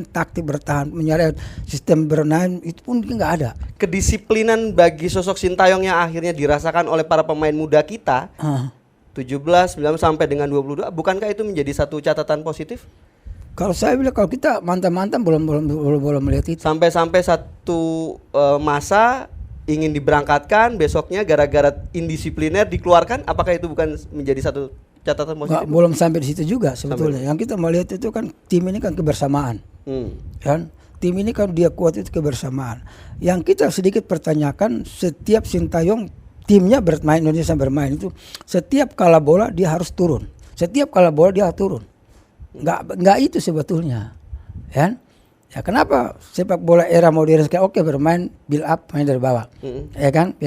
taktik bertahan menyerang sistem bermain itu pun nggak ada. Kedisiplinan bagi sosok Sintayong yang akhirnya dirasakan oleh para pemain muda kita. 17, 19 sampai dengan 22, bukankah itu menjadi satu catatan positif? Kalau saya bilang kalau kita mantan-mantan belum melihat itu. Sampai satu masa ingin diberangkatkan, besoknya gara-gara indisipliner dikeluarkan, apakah itu bukan menjadi satu catatan positif? Belum sampai di situ juga sebetulnya. Yang kita melihat itu kan tim ini kan kebersamaan. Kan? Tim ini kan dia kuat itu kebersamaan. Yang kita sedikit pertanyakan setiap Sintayong timnya Indonesia bermain itu setiap kalah bola dia harus turun. Setiap kalah bola dia turun. Enggak itu sebetulnya. Ya kenapa sepak bola era modern sekarang bermain build up main dari bawah. Ya kan?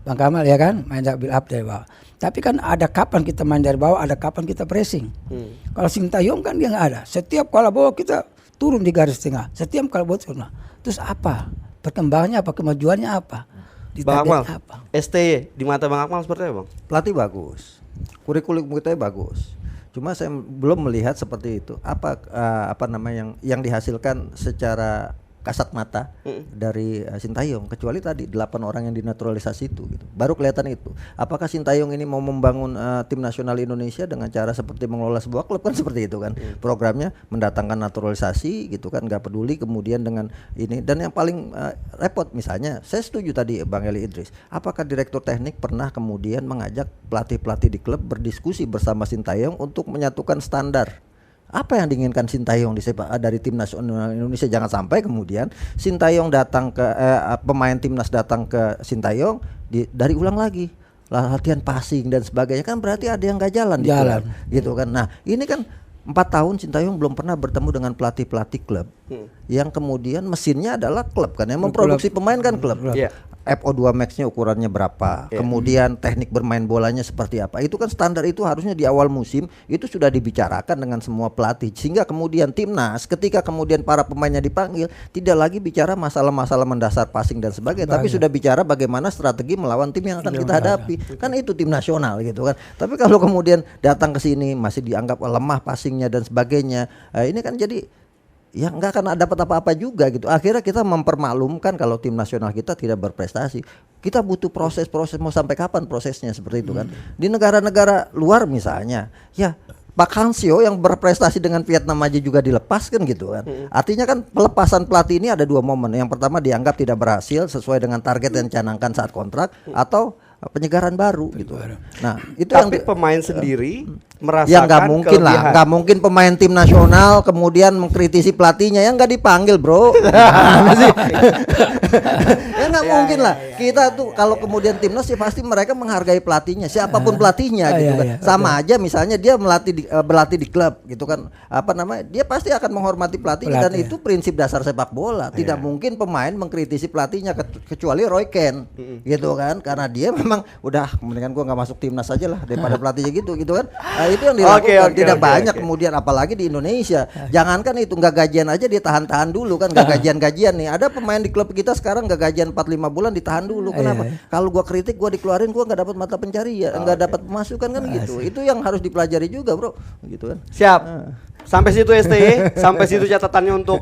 Bang Kamal ya kan main build up dari bawah. Tapi kan ada kapan kita main dari bawah, ada kapan kita pressing. Kalau Sintayong kan dia enggak ada. Setiap kalah bola kita turun di garis tengah. Setiap kalah bola turun. Terus apa? Perkembangannya apa? Kemajuannya apa? Bang Akmal, STY di mata Bang Akmal seperti apa Bang? Pelatih bagus, kurikulum kita bagus. Cuma saya belum melihat seperti itu. Apa namanya yang dihasilkan secara kasat mata dari Sintayong, kecuali tadi 8 orang yang dinaturalisasi itu gitu. Baru kelihatan itu. Apakah Sintayong ini mau membangun tim nasional Indonesia dengan cara seperti mengelola sebuah klub kan seperti itu kan. Programnya mendatangkan naturalisasi gitu kan, nggak peduli kemudian dengan ini. Dan yang paling repot misalnya, saya setuju tadi Bang Eli Idris. Apakah direktur teknik pernah kemudian mengajak pelatih-pelatih di klub berdiskusi bersama Sintayong untuk menyatukan standar? Apa yang diinginkan Sintayong dari tim nasional Indonesia? Jangan sampai kemudian Sintayong datang ke pemain timnas datang ke Sintayong dari ulang lagi latihan passing dan sebagainya, kan berarti ada yang nggak jalan. Gitu kan. Nah ini kan 4 tahun Sintayong belum pernah bertemu dengan pelatih klub yang kemudian mesinnya adalah klub kan yang memproduksi pemain kan klub. FO2 Max-nya ukurannya berapa, kemudian teknik bermain bolanya seperti apa. Itu kan standar itu harusnya di awal musim itu sudah dibicarakan dengan semua pelatih, sehingga kemudian timnas ketika kemudian para pemainnya dipanggil tidak lagi bicara masalah-masalah mendasar passing dan sebagainya, tapi sudah bicara bagaimana strategi melawan tim yang akan kita hadapi. Kan itu tim nasional gitu kan. Tapi kalau kemudian datang ke sini masih dianggap lemah passingnya dan sebagainya, ini kan jadi ya nggak akan dapat apa-apa juga gitu. Akhirnya kita mempermaklumkan kalau tim nasional kita tidak berprestasi. Kita butuh proses mau sampai kapan prosesnya seperti itu kan. Di negara-negara luar misalnya, ya Pak Hangzhou yang berprestasi dengan Vietnam aja juga dilepas kan gitu kan. Artinya kan pelepasan pelatih ini ada 2 momen. Yang pertama dianggap tidak berhasil sesuai dengan target yang dicanangkan saat kontrak, atau penyegaran baru gitu. Nah, itu Tapi yang pemain sendiri merasakan ya nggak mungkin lah, kelebihan. nggak mungkin pemain tim nasional kemudian mengkritisi pelatihnya yang nggak dipanggil bro. Gimana sih? Ya nggak mungkin lah. Kita tuh kalau kemudian timnas ya pasti mereka menghargai pelatihnya, siapapun pelatihnya gitu kan. Sama aja misalnya dia berlatih di klub gitu kan, apa namanya, dia pasti akan menghormati pelatihnya dan itu prinsip dasar sepak bola. Tidak mungkin pemain mengkritisi pelatihnya kecuali Roy Keane gitu kan, karena dia memang udah mendingan gua nggak masuk timnas aja lah daripada pelatihnya gitu kan. Nah, itu yang dilakukan tidak banyak. Kemudian apalagi di Indonesia, jangankan itu nggak gajian aja dia tahan dulu kan, nggak gajian nih. Ada pemain di klub kita sekarang nggak gajian 4-5 bulan ditahan dulu. Kenapa? Kalau gua kritik, gua dikeluarin, gua nggak dapat mata pencarian, nggak dapat pemasukan kan gitu. Itu yang harus dipelajari juga bro, gitu kan. Siap. Sampai situ STY, sampai situ catatannya untuk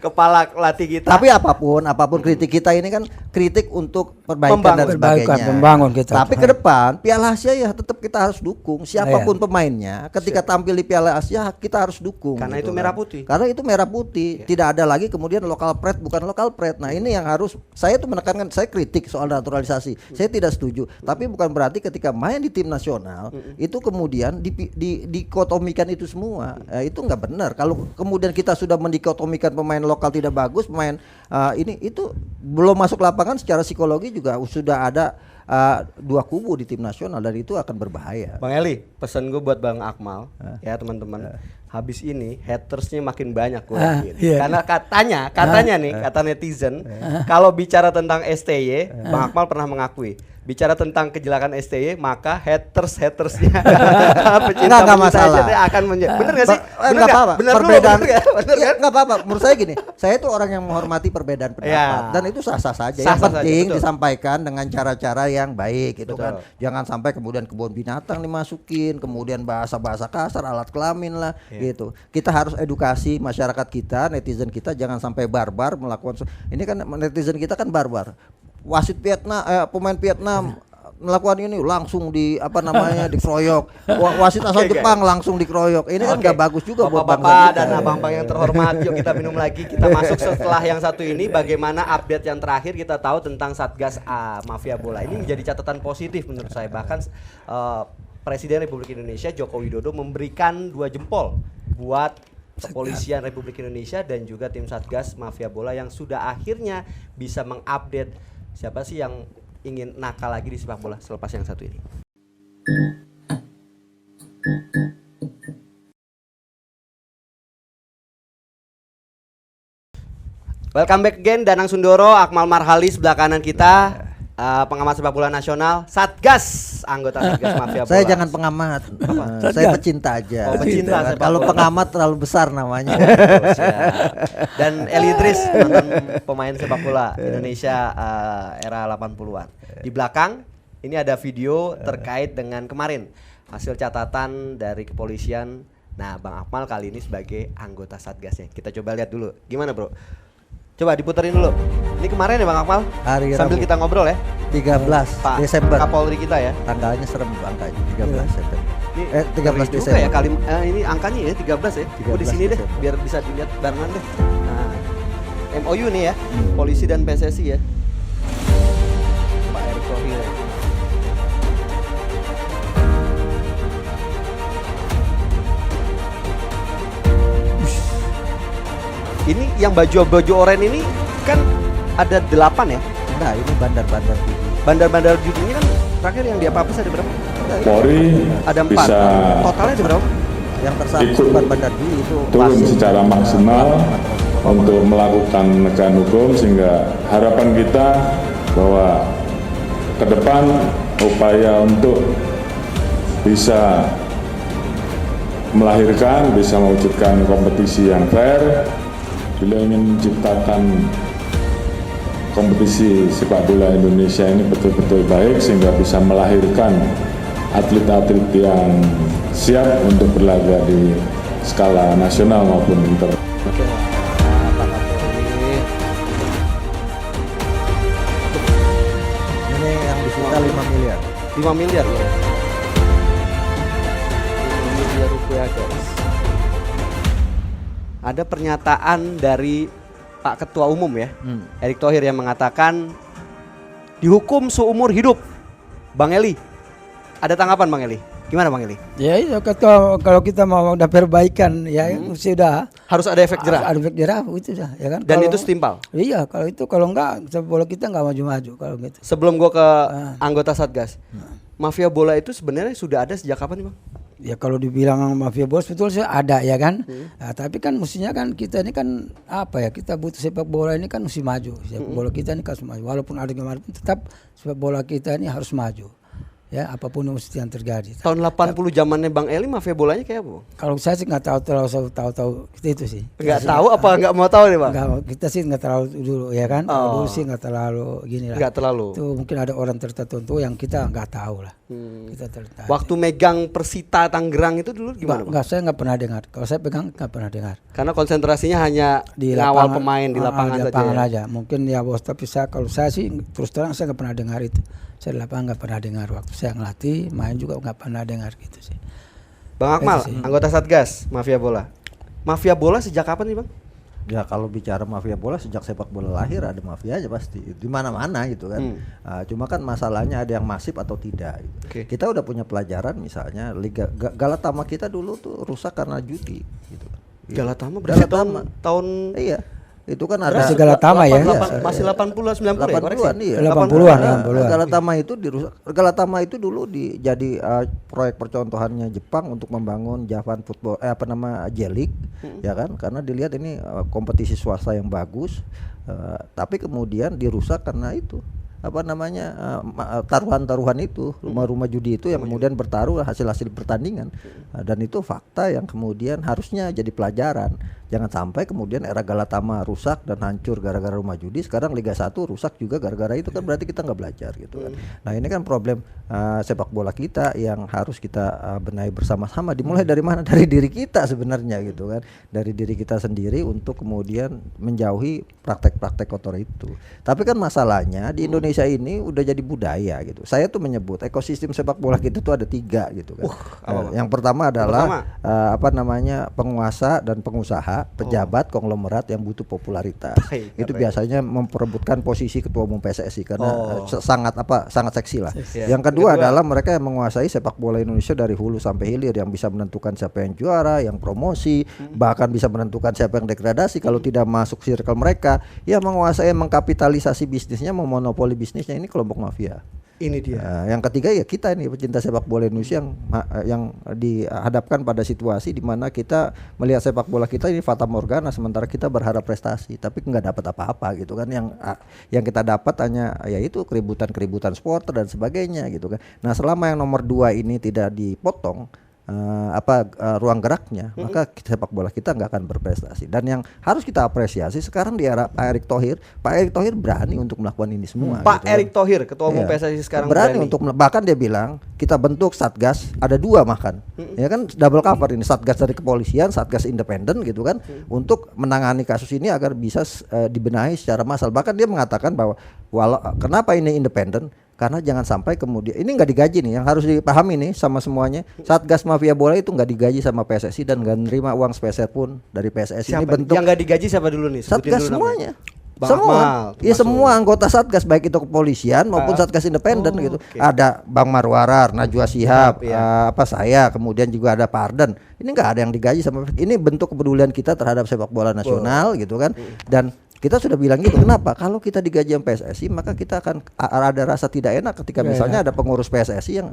kepala pelatih kita. Tapi apapun kritik kita ini kan kritik untuk perbaikan dan sebagainya. Membangun kita. Tapi ke depan Piala Asia ya tetap kita harus dukung siapapun pemainnya. Ketika tampil di Piala Asia kita harus dukung. Karena gitu itu merah putih. Karena itu merah putih. Tidak ada lagi kemudian lokal pride bukan lokal pride. Nah ini yang harus saya tuh menekankan. Saya kritik soal naturalisasi. Saya tidak setuju. Tapi bukan berarti ketika main di tim nasional itu kemudian dikotomikan itu semua. Itu nggak benar. Kalau kemudian kita sudah mendikotomikan pemain lokal tidak bagus, pemain ini itu belum masuk lapangan secara psikologi juga sudah ada dua kubu di tim nasional dan itu akan berbahaya. Bang Eli, pesan gue buat Bang Akmal ya teman-teman. Habis ini hatersnya makin banyak gue yakin. Karena katanya nih kata netizen, kalau bicara tentang STY, Bang Akmal pernah mengakui bicara tentang kejelekan STY maka hatersnya pecinta masalah akan bener gak sih? Bener apa-apa. Bener Perbedaan bener kan? Nggak apa-apa. Menurut saya gini, saya itu orang yang menghormati perbedaan pendapat dan itu sah-sah saja. Yang penting disampaikan dengan cara-cara yang baik gitu kan. Jangan sampai kemudian kebun binatang dimasukin, kemudian bahasa-bahasa kasar, alat kelamin lah gitu. Kita harus edukasi masyarakat kita, netizen kita jangan sampai barbar melakukan. Ini kan netizen kita kan barbar. Wasit Vietnam, pemain Vietnam melakukan ini langsung dikeroyok. Wasit asal Jepang langsung dikeroyok. Ini kan nggak bagus juga buat bangsa kita. Dan abang-abang yang terhormat, yuk kita minum lagi. Kita masuk setelah yang satu ini. Bagaimana update yang terakhir kita tahu tentang Satgas Mafia Bola. Ini menjadi catatan positif menurut saya. Bahkan Presiden Republik Indonesia Joko Widodo memberikan 2 jempol buat Kepolisian Republik Indonesia dan juga tim Satgas Mafia Bola yang sudah akhirnya bisa mengupdate siapa sih yang ingin nakal lagi di sepak bola selepas yang satu ini. Welcome back again, Danang Sundoro, Akmal Marhali sebelah kanan kita, pengamat sepak bola nasional, Satgas, anggota Satgas Mafia Bola. Saya jangan pengamat, saya pecinta aja. Pecinta sepak Kalau bola. pengamat terlalu besar namanya. Dan Eli Idris, mantan pemain sepak bola Indonesia era 80-an. Di belakang ini ada video terkait dengan kemarin hasil catatan dari kepolisian. Nah, Bang Akmal kali ini sebagai anggota Satgasnya. Kita coba lihat dulu. Gimana, Bro? Coba diputerin dulu. Ini kemarin ya Bang Akmal? Hari Sambil Rabu. kita ngobrol ya. 13 Pak Desember. Kapolri kita ya. Tanggalnya serem angkanya 13 Desember. Ini 13 ngeri juga Desember. ya ini angkanya ya 13 ya. Gue di 13 sini deh Desember. biar bisa dilihat barengan deh. Nah, MOU nih ya. Polisi dan PSSI ya. Pak Erick Thohir. Ini yang baju oranye ini kan ada 8 ya. Nah, ini bandar-bandar judi. Bandar-bandar judi ini kan terakhir yang diapa-apa ada berapa? Polri Ada 4. bisa Totalnya ada berapa? Yang tersangka Ikut bukan bandar judi itu turun wasit. secara maksimal untuk melakukan penegakan hukum sehingga harapan kita bahwa ke depan upaya untuk bisa melahirkan, bisa mewujudkan kompetisi yang fair, bila ingin menciptakan kompetisi sepak bola Indonesia ini betul-betul baik sehingga bisa melahirkan atlet-atlet yang siap untuk berlaga di skala nasional maupun internasional. Oke. Pak Kapolri. Ini yang disita 5 miliar. 5 miliar ya. 5 miliar rupiah guys. Ada pernyataan dari Pak Ketua Umum ya, Erick Thohir yang mengatakan dihukum seumur hidup. Bang Eli, ada tanggapan Bang Eli? Gimana Bang Eli? Ya itu kalau kita mau ada perbaikan ya sudah Harus ada efek jerah. ada efek jerah itu dah ya kan. Dan Kalau- itu setimpal. Iya kalau enggak sepak bola kita enggak maju-maju kalau gitu. Sebelum gua ke anggota Satgas, mafia bola itu sebenarnya sudah ada sejak kapan nih Bang? Ya kalau dibilang mafia bola betul sih ada ya kan. Nah, tapi kan mestinya kan kita ini kan apa ya, kita butuh sepak bola ini kan mesti maju. Sepak bola kita ini kan harus maju. Walaupun ada gimana pun tetap sepak bola kita ini harus maju. Ya apapun yang mesti yang terjadi. Tahun 80 zamannya Bang Eli mafia bolanya kayak apa? Bang? Kalau saya sih nggak tahu itu sih. Enggak tahu apa enggak mau tahu nih Bang? Kita sih nggak terlalu dulu ya kan. Kalau dulu sih nggak terlalu gini lah. Enggak terlalu. Itu mungkin ada orang tertentu yang kita nggak tahu lah. Kita tertarik. Waktu megang Persita Tangerang itu dulu gimana Bang? Enggak, saya nggak pernah dengar. Kalau saya pegang nggak pernah dengar. Karena konsentrasinya hanya Di ngawal lapangan, pemain di lapangan, di lapangan saja. aja. Mungkin ya bos, tapi kalau saya sih terus terang saya nggak pernah dengar itu. Saya di lapangan nggak pernah dengar. Waktu saya ngelatih main juga nggak pernah dengar gitu sih. Bang Akmal, Itu sih. anggota Satgas mafia bola. Mafia bola sejak kapan nih Bang? Ya kalau bicara mafia bola sejak sepak bola lahir ada mafianya pasti di mana-mana gitu kan. Cuma kan masalahnya ada yang masif atau tidak. Gitu. Oke. Kita udah punya pelajaran misalnya Liga Galatama kita dulu tuh rusak karena judi gitu. Galatama berarti Galatama. tahun Iya. Itu kan ada Masih Galatama ya? Masih 80-an 90 ya, koreksi? 80-an iya. 80-an, Nah, 80-an. Galatama itu dirusak. Galatama itu dulu jadi proyek percontohannya Jepang untuk membangun Japan Football J-League ya kan, karena dilihat ini kompetisi swasta yang bagus, tapi kemudian dirusak karena itu taruhan-taruhan itu, rumah-rumah judi itu yang kemudian bertaruh hasil-hasil pertandingan. Dan itu fakta yang kemudian harusnya jadi pelajaran. Jangan sampai kemudian era Galatama rusak dan hancur gara-gara rumah judi, sekarang Liga 1 rusak juga gara-gara itu, kan berarti kita nggak belajar gitu kan. Nah ini kan problem sepak bola kita yang harus kita benahi bersama-sama. Dimulai dari mana? Dari diri kita sebenarnya gitu kan, dari diri kita sendiri untuk kemudian menjauhi praktek-praktek kotor itu. Tapi kan masalahnya di Indonesia ini udah jadi budaya gitu. Saya tuh menyebut ekosistem sepak bola kita tuh ada 3 gitu kan. Yang pertama adalah penguasa dan pengusaha, pejabat, konglomerat yang butuh popularitas. Baik, Itu baik. biasanya memperebutkan posisi ketua umum PSSI karena sangat seksi lah. Iya. Yang kedua adalah mereka yang menguasai sepak bola Indonesia dari hulu sampai hilir, yang bisa menentukan siapa yang juara, yang promosi, bahkan bisa menentukan siapa yang degradasi kalau tidak masuk circle mereka. Yang menguasai, mengkapitalisasi bisnisnya, memonopoli bisnisnya, ini kelompok mafia. Ini dia. Yang ketiga ya kita ini pecinta sepak bola Indonesia yang dihadapkan pada situasi di mana kita melihat sepak bola kita ini fata morgana, sementara kita berharap prestasi tapi nggak dapat apa-apa gitu kan. Yang kita dapat hanya yaitu keributan supporter dan sebagainya gitu kan. Nah selama yang nomor 2 ini tidak dipotong ruang geraknya, maka sepak bola kita nggak akan berprestasi. Dan yang harus kita apresiasi sekarang di era Pak Erick Thohir berani untuk melakukan ini semua. Pak gitu kan. Erick Thohir, ketua umum Iya. PSSI sekarang berani untuk bahkan dia bilang kita bentuk satgas ada 2 bahkan ya kan, double cover ini, satgas dari kepolisian, satgas independen gitu kan, untuk menangani kasus ini agar bisa dibenahi secara massal. Bahkan dia mengatakan bahwa kenapa ini independen, karena jangan sampai kemudian ini nggak digaji nih, yang harus dipahami nih sama semuanya, satgas mafia bola itu nggak digaji sama PSSI dan nggak nerima uang sepeser pun dari PSSI. Ini siapa bentuk yang nggak digaji siapa dulu nih? Sebutin satgas dulu semuanya. Bang Semua, Akmal, ya termasuk. semua anggota satgas baik itu kepolisian maupun satgas independen gitu. oke. Ada Bang Marwarar, Najwa Shihab, Iya. saya, kemudian juga ada Pak Arden. Ini nggak ada yang digaji sama. Ini bentuk kepedulian kita terhadap sepak bola nasional gitu kan. Dan kita sudah bilang gitu, kenapa? Kalau kita digaji sama PSSI maka kita akan ada rasa tidak enak ketika misalnya ada pengurus PSSI yang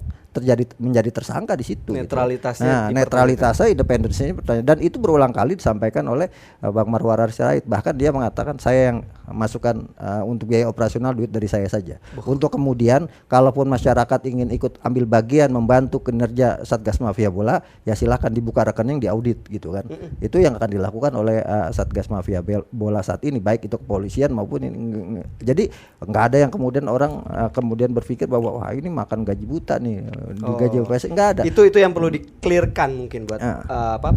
menjadi tersangka di situ. Netralitasnya Gitu. Nah, dipertanyakan. netralitasnya, independensinya pertanyaan, dan itu berulang kali disampaikan oleh Bang Marwarar Sirait. Bahkan dia mengatakan saya yang masukkan untuk biaya operasional duit dari saya saja. Untuk kemudian kalaupun masyarakat ingin ikut ambil bagian membantu kinerja Satgas Mafia Bola, ya silakan dibuka rekening, diaudit gitu kan. Itu yang akan dilakukan oleh Satgas Mafia Bola saat ini, baik itu kepolisian maupun ini. Jadi nggak ada yang kemudian orang kemudian berpikir bahwa wah ini makan gaji buta nih, digaji PSSI, nggak ada. Itu yang perlu di-clearkan mungkin buat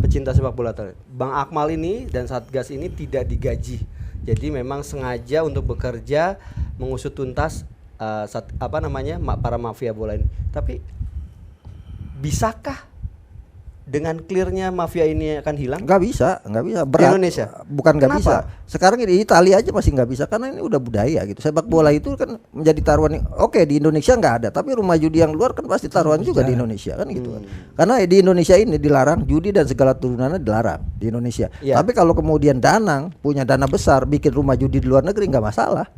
pecinta sepak bola tadi. Bang Akmal ini dan Satgas ini tidak digaji. Jadi memang sengaja untuk bekerja mengusut tuntas para mafia bola ini. Tapi bisakah dengan clearnya mafia ini akan hilang? Nggak bisa Di Indonesia? Bukan nggak Kenapa? bisa. Sekarang di Italia aja masih nggak bisa karena ini udah budaya gitu. Sepak bola itu kan menjadi taruhan. Oke, di Indonesia nggak ada, tapi rumah judi yang luar kan pasti taruhan juga di Indonesia kan gitu kan. Karena di Indonesia ini dilarang judi dan segala turunannya dilarang di Indonesia. Iya. Tapi kalau kemudian Danang punya dana besar bikin rumah judi di luar negeri nggak masalah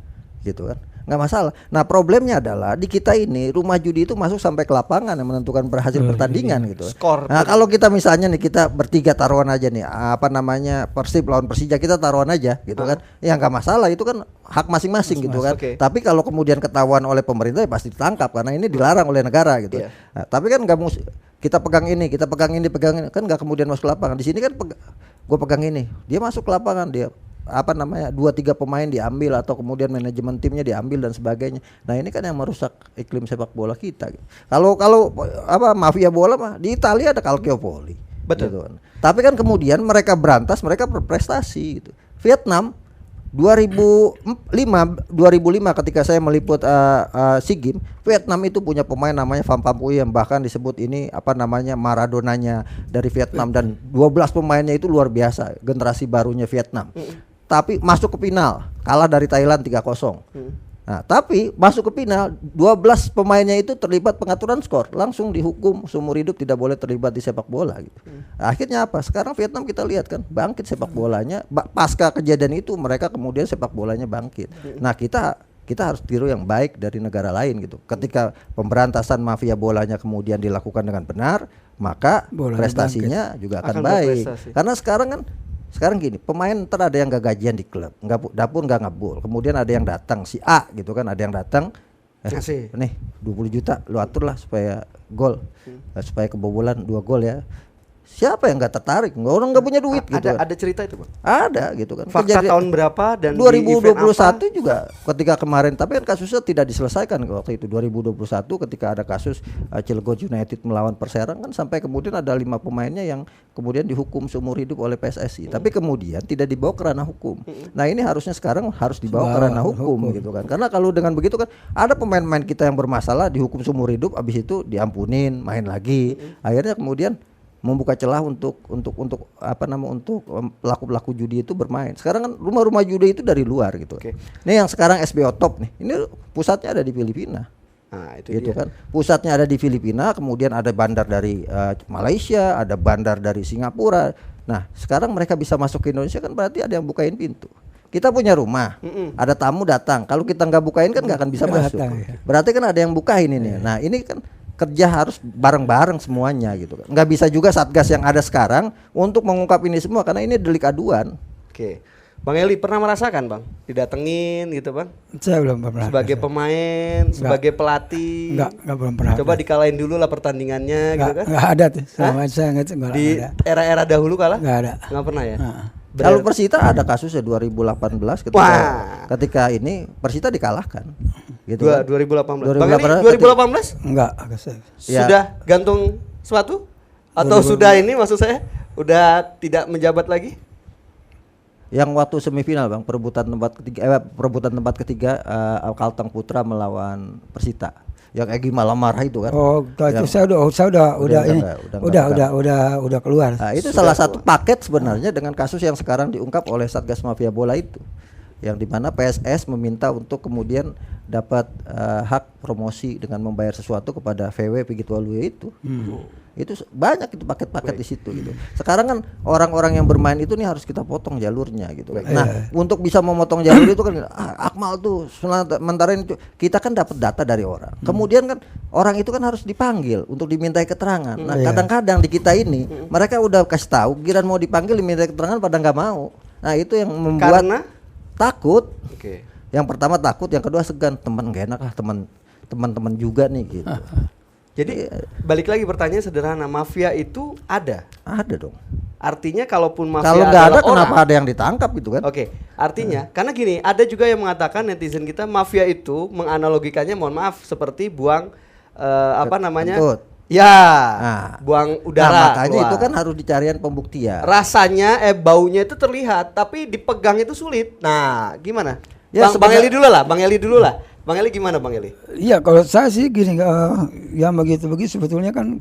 gitu kan, nggak masalah. Nah problemnya adalah di kita ini rumah judi itu masuk sampai ke lapangan yang menentukan berhasil pertandingan gitu. Skor. Nah kalau kita misalnya nih kita bertiga taruhan aja nih, apa namanya Persib lawan Persija kita taruhan aja gitu kan, ya nggak masalah, itu kan hak masing-masing gitu kan. Oke. Tapi kalau kemudian ketahuan oleh pemerintah ya pasti ditangkap karena ini dilarang oleh negara gitu. Iya. Nah, tapi kan nggak kita pegang ini kan nggak kemudian masuk ke lapangan. Di sini kan gue pegang ini, dia masuk ke lapangan, dia apa namanya 2-3 pemain diambil atau kemudian manajemen timnya diambil dan sebagainya. Nah ini kan yang merusak iklim sepak bola kita. Kalau apa mafia bola mah di Italia ada Calciopoli. Betul. Gitu kan. Tapi kan kemudian mereka berantas, mereka berprestasi gitu. Vietnam 2005 ketika saya meliput SEA Games, Vietnam itu punya pemain namanya Pham Pham Pui yang bahkan disebut ini apa namanya Maradonanya dari Vietnam, dan 12 pemainnya itu luar biasa, generasi barunya Vietnam. Tapi masuk ke final, kalah dari Thailand 3-0. Nah, tapi masuk ke final 12 pemainnya itu terlibat pengaturan skor, langsung dihukum seumur hidup tidak boleh terlibat di sepak bola gitu. Akhirnya apa? Sekarang Vietnam kita lihat kan bangkit sepak bolanya, pasca kejadian itu mereka kemudian sepak bolanya bangkit. Nah, kita harus tiru yang baik dari negara lain gitu. Ketika pemberantasan mafia bolanya kemudian dilakukan dengan benar, maka Bolanya prestasinya juga akan Akan baik. berprestasi. Karena sekarang gini, pemain ntar ada yang gak gajian di klub, dapur nggak ngebul, kemudian ada yang datang si A gitu kan, ada yang datang, Ngasih. nih 20 juta lu atur lah supaya gol, supaya kebobolan 2 gol ya. Siapa yang nggak tertarik? Orang nggak punya duit gitu. Ada cerita itu, Bang? Ada gitu kan. Fakta tahun berapa dan di event 2021 apa? juga ketika kemarin, tapi kan kasusnya tidak diselesaikan waktu itu 2021 ketika ada kasus Cilegon United melawan Perserang kan, sampai kemudian ada 5 pemainnya yang kemudian dihukum seumur hidup oleh PSSI, tapi kemudian tidak dibawa ke ranah hukum. Nah ini harusnya sekarang harus dibawa ke ranah hukum gitu kan, karena kalau dengan begitu kan ada pemain-pemain kita yang bermasalah dihukum seumur hidup, habis itu diampunin main lagi, akhirnya kemudian membuka celah untuk apa namanya untuk pelaku-pelaku judi itu bermain. Sekarang kan rumah-rumah judi itu dari luar gitu. Oke. Ini yang sekarang SBO Top nih, ini pusatnya ada di Filipina. Nah, itu Gitu dia. kan. Pusatnya ada di Filipina, kemudian ada bandar dari Malaysia, ada bandar dari Singapura. Nah, sekarang mereka bisa masuk ke Indonesia kan berarti ada yang bukain pintu. Kita punya rumah, ada tamu datang. Kalau kita nggak bukain kan nggak akan bisa Nggak masuk. datang, ya. Berarti kan ada yang bukain ini. Nah, ini kan kerja harus bareng-bareng semuanya gitu kan. Nggak bisa juga Satgas yang ada sekarang untuk mengungkap ini semua karena ini delik aduan. Oke. Bang Eli pernah merasakan, Bang? Didatengin gitu, Bang? Saya belum pernah. Sebagai pemain, sebagai pelatih. Enggak belum pernah. Coba dikalahin dulu lah pertandingannya gitu kan. Enggak ada tuh. Selama saya enggak Di ada. era-era dahulu kalah? Enggak ada. Nggak pernah ya? Heeh. Kalau Persita ada kasusnya 2018 Wah. ketika ini Persita dikalahkan. Gitu Dua- kan. 2018. Bang Eli 2018 2018 Enggak, agak saya. Ya. sudah gantung suatu atau sudah ini maksud saya udah tidak menjabat lagi? Yang waktu semifinal Bang, perebutan tempat ketiga Kalteng Putra melawan Persita. Yang Egy malah marah itu kan. Oh, itu saya udah keluar. Nah, itu salah satu paket sebenarnya dengan kasus yang sekarang diungkap oleh Satgas Mafia Bola itu, yang dimana PSS meminta untuk kemudian dapat hak promosi dengan membayar sesuatu kepada VW Pigit Waluyo itu. Itu banyak itu paket-paket di situ gitu. Sekarang kan orang-orang yang bermain itu nih harus kita potong jalurnya gitu. Nah, untuk bisa memotong jalur itu kan Akmal tuh sementara itu kita kan dapat data dari orang. Kemudian kan orang itu kan harus dipanggil untuk dimintai keterangan. Nah, kadang-kadang di kita ini mereka udah kasih tahu, giran mau dipanggil dimintai keterangan pada nggak mau. Nah, itu yang membuat Karena takut. Oke. Yang pertama takut, yang kedua segan, teman gak enak lah, teman-teman juga nih gitu. Jadi balik lagi pertanyaan sederhana, mafia itu ada. Ada dong. Artinya kalaupun mafia Kalau nggak ada adalah kenapa orang, ada yang ditangkap gitu kan? Oke, artinya karena gini, ada juga yang mengatakan netizen kita mafia itu menganalogikannya, mohon maaf, seperti buang apa namanya? Kentut. Ya, Nah. buang Nah, udara. makanya keluar. itu kan harus dicarian pembuktian. Rasanya baunya itu terlihat, tapi dipegang itu sulit. Nah, gimana? Ya, Bang Eli dulu lah, Bang Eli dulu lah. Bang Eli gimana Bang Eli? Iya, kalau saya sih gini, yang begitu-begitu sebetulnya kan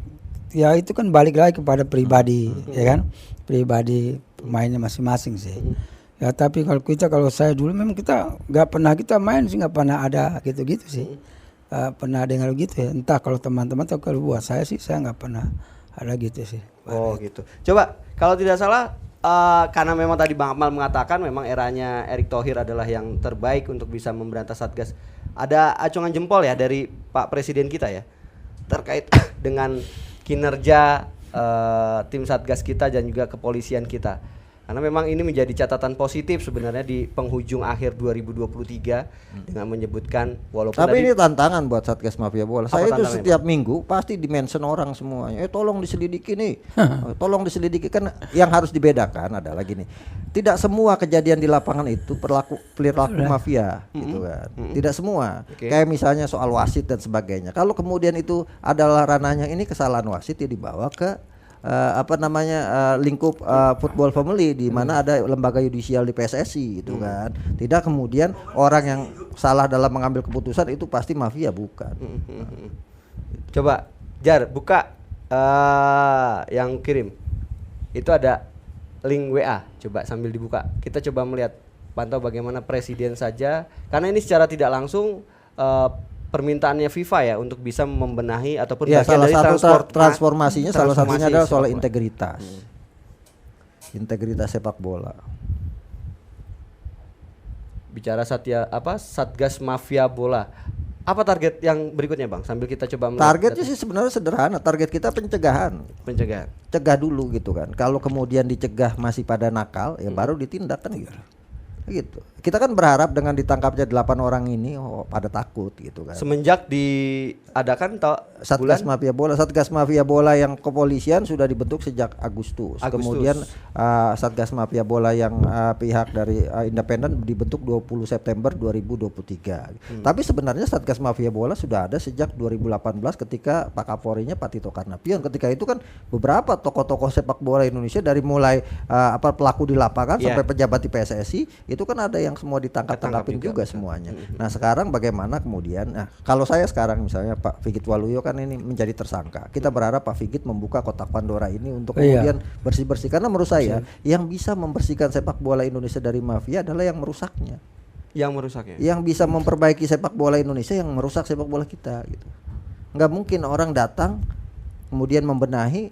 ya itu kan balik lagi kepada pribadi, ya kan, pribadi pemainnya masing-masing sih. Ya tapi kalau saya dulu memang kita nggak pernah kita main sih, nggak pernah ada gitu-gitu sih. Pernah dengar gitu ya. Entah kalau teman-teman atau kalau buat saya sih, saya nggak pernah ada gitu sih. Oh gitu. Coba kalau tidak salah, karena memang tadi Bang Akmal mengatakan memang eranya Erick Thohir adalah yang terbaik untuk bisa memberantas Satgas. Ada acungan jempol ya dari Pak Presiden kita ya terkait dengan kinerja tim Satgas kita dan juga kepolisian kita. Karena memang ini menjadi catatan positif sebenarnya di penghujung akhir 2023 dengan menyebutkan walaupun tapi tadi, ini tantangan buat Satgas Mafia Bola. Saya itu tantangannya, setiap minggu pasti di-mention orang semuanya. Tolong diselidiki nih. Tolong diselidiki, kan yang harus dibedakan adalah gini. Tidak semua kejadian di lapangan itu perilaku mafia gitu kan. Tidak semua. Kayak misalnya soal wasit dan sebagainya. Kalau kemudian itu adalah ranahnya ini kesalahan wasit, ya dibawa ke lingkup football family di mana ada lembaga yudisial di PSSI gitu kan. Tidak kemudian orang yang salah dalam mengambil keputusan itu pasti mafia, bukan. Coba Jar buka yang kirim. Itu ada link WA, coba sambil dibuka. Kita coba melihat, pantau bagaimana presiden saja, karena ini secara tidak langsung permintaannya FIFA ya untuk bisa membenahi ataupun ya, bagian salah dari satu transformasinya salah satunya adalah soal bola. integritas. Integritas sepak bola. Bicara Satgas Mafia Bola. Apa target yang berikutnya Bang? Sambil kita coba melihat Targetnya sih sebenarnya sederhana. Target kita pencegahan. Cegah dulu gitu kan. Kalau kemudian dicegah masih pada nakal, ya baru ditindak kan gitu. Kita kan berharap dengan ditangkapnya 8 orang ini pada takut gitu kan. Semenjak diadakan Satgas Mafia Bola. Satgas Mafia Bola yang kepolisian sudah dibentuk sejak Agustus. Kemudian Satgas Mafia Bola yang pihak dari independen dibentuk 20 September 2023. Tapi sebenarnya Satgas Mafia Bola sudah ada sejak 2018 ketika Pak Kapolrinya Pak Tito Karnavian. Ketika itu kan beberapa tokoh-tokoh sepak bola Indonesia dari mulai pelaku di lapangan sampai pejabat di PSSI itu kan ada yang semua ditangkap-tangkapin juga semuanya. Nah sekarang bagaimana kemudian, kalau saya sekarang misalnya Pak Figit Waluyo kan ini menjadi tersangka, kita berharap Pak Figit membuka kotak Pandora ini untuk kemudian bersih-bersih, karena menurut saya yang bisa membersihkan sepak bola Indonesia dari mafia adalah yang merusaknya. Yang bisa memperbaiki sepak bola Indonesia yang merusak sepak bola kita gitu. Nggak mungkin orang datang kemudian membenahi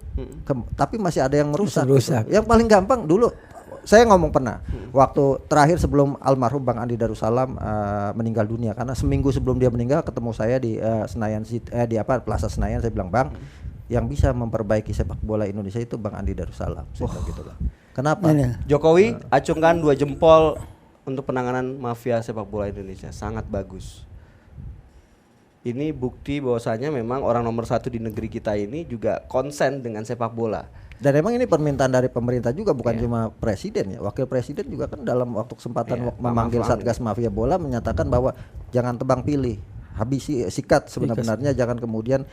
tapi masih ada yang merusak. Gitu. Yang paling gampang dulu saya ngomong pernah waktu terakhir sebelum almarhum Bang Andi Darussalam meninggal dunia, karena seminggu sebelum dia meninggal ketemu saya di Senayan Plaza Senayan. Saya bilang, Bang, yang bisa memperbaiki sepak bola Indonesia itu Bang Andi Darussalam. Saya bilang gitu, Bang. Kenapa? Jokowi acungkan 2 jempol untuk penanganan mafia sepak bola Indonesia, sangat bagus. Ini bukti bahwasanya memang orang nomor 1 di negeri kita ini juga konsen dengan sepak bola. Dan emang ini permintaan dari pemerintah juga, bukan cuma presiden ya. Wakil presiden juga kan dalam waktu kesempatan memanggil Satgas Mafia Bola menyatakan bahwa jangan tebang pilih, habis sikat sebenarnya, jangan kemudian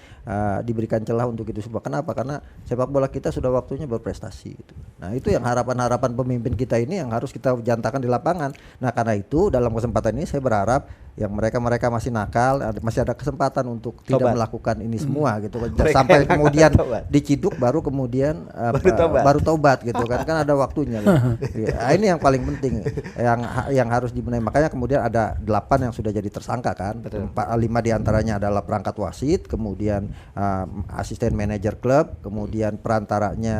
diberikan celah untuk itu semua. Kenapa? Karena sepak bola kita sudah waktunya berprestasi gitu. Nah itu yang harapan-harapan pemimpin kita ini yang harus kita jantakan di lapangan. Nah karena itu dalam kesempatan ini saya berharap yang mereka masih nakal masih ada kesempatan untuk tidak melakukan ini semua gitu. Sampai kemudian diciduk baru kemudian baru tobat gitu kan ada waktunya gitu. Ini yang paling penting yang harus dibenahi. Makanya kemudian ada 8 yang sudah jadi tersangka kan. 5 diantaranya adalah perangkat wasit, kemudian asisten manajer klub, kemudian perantaranya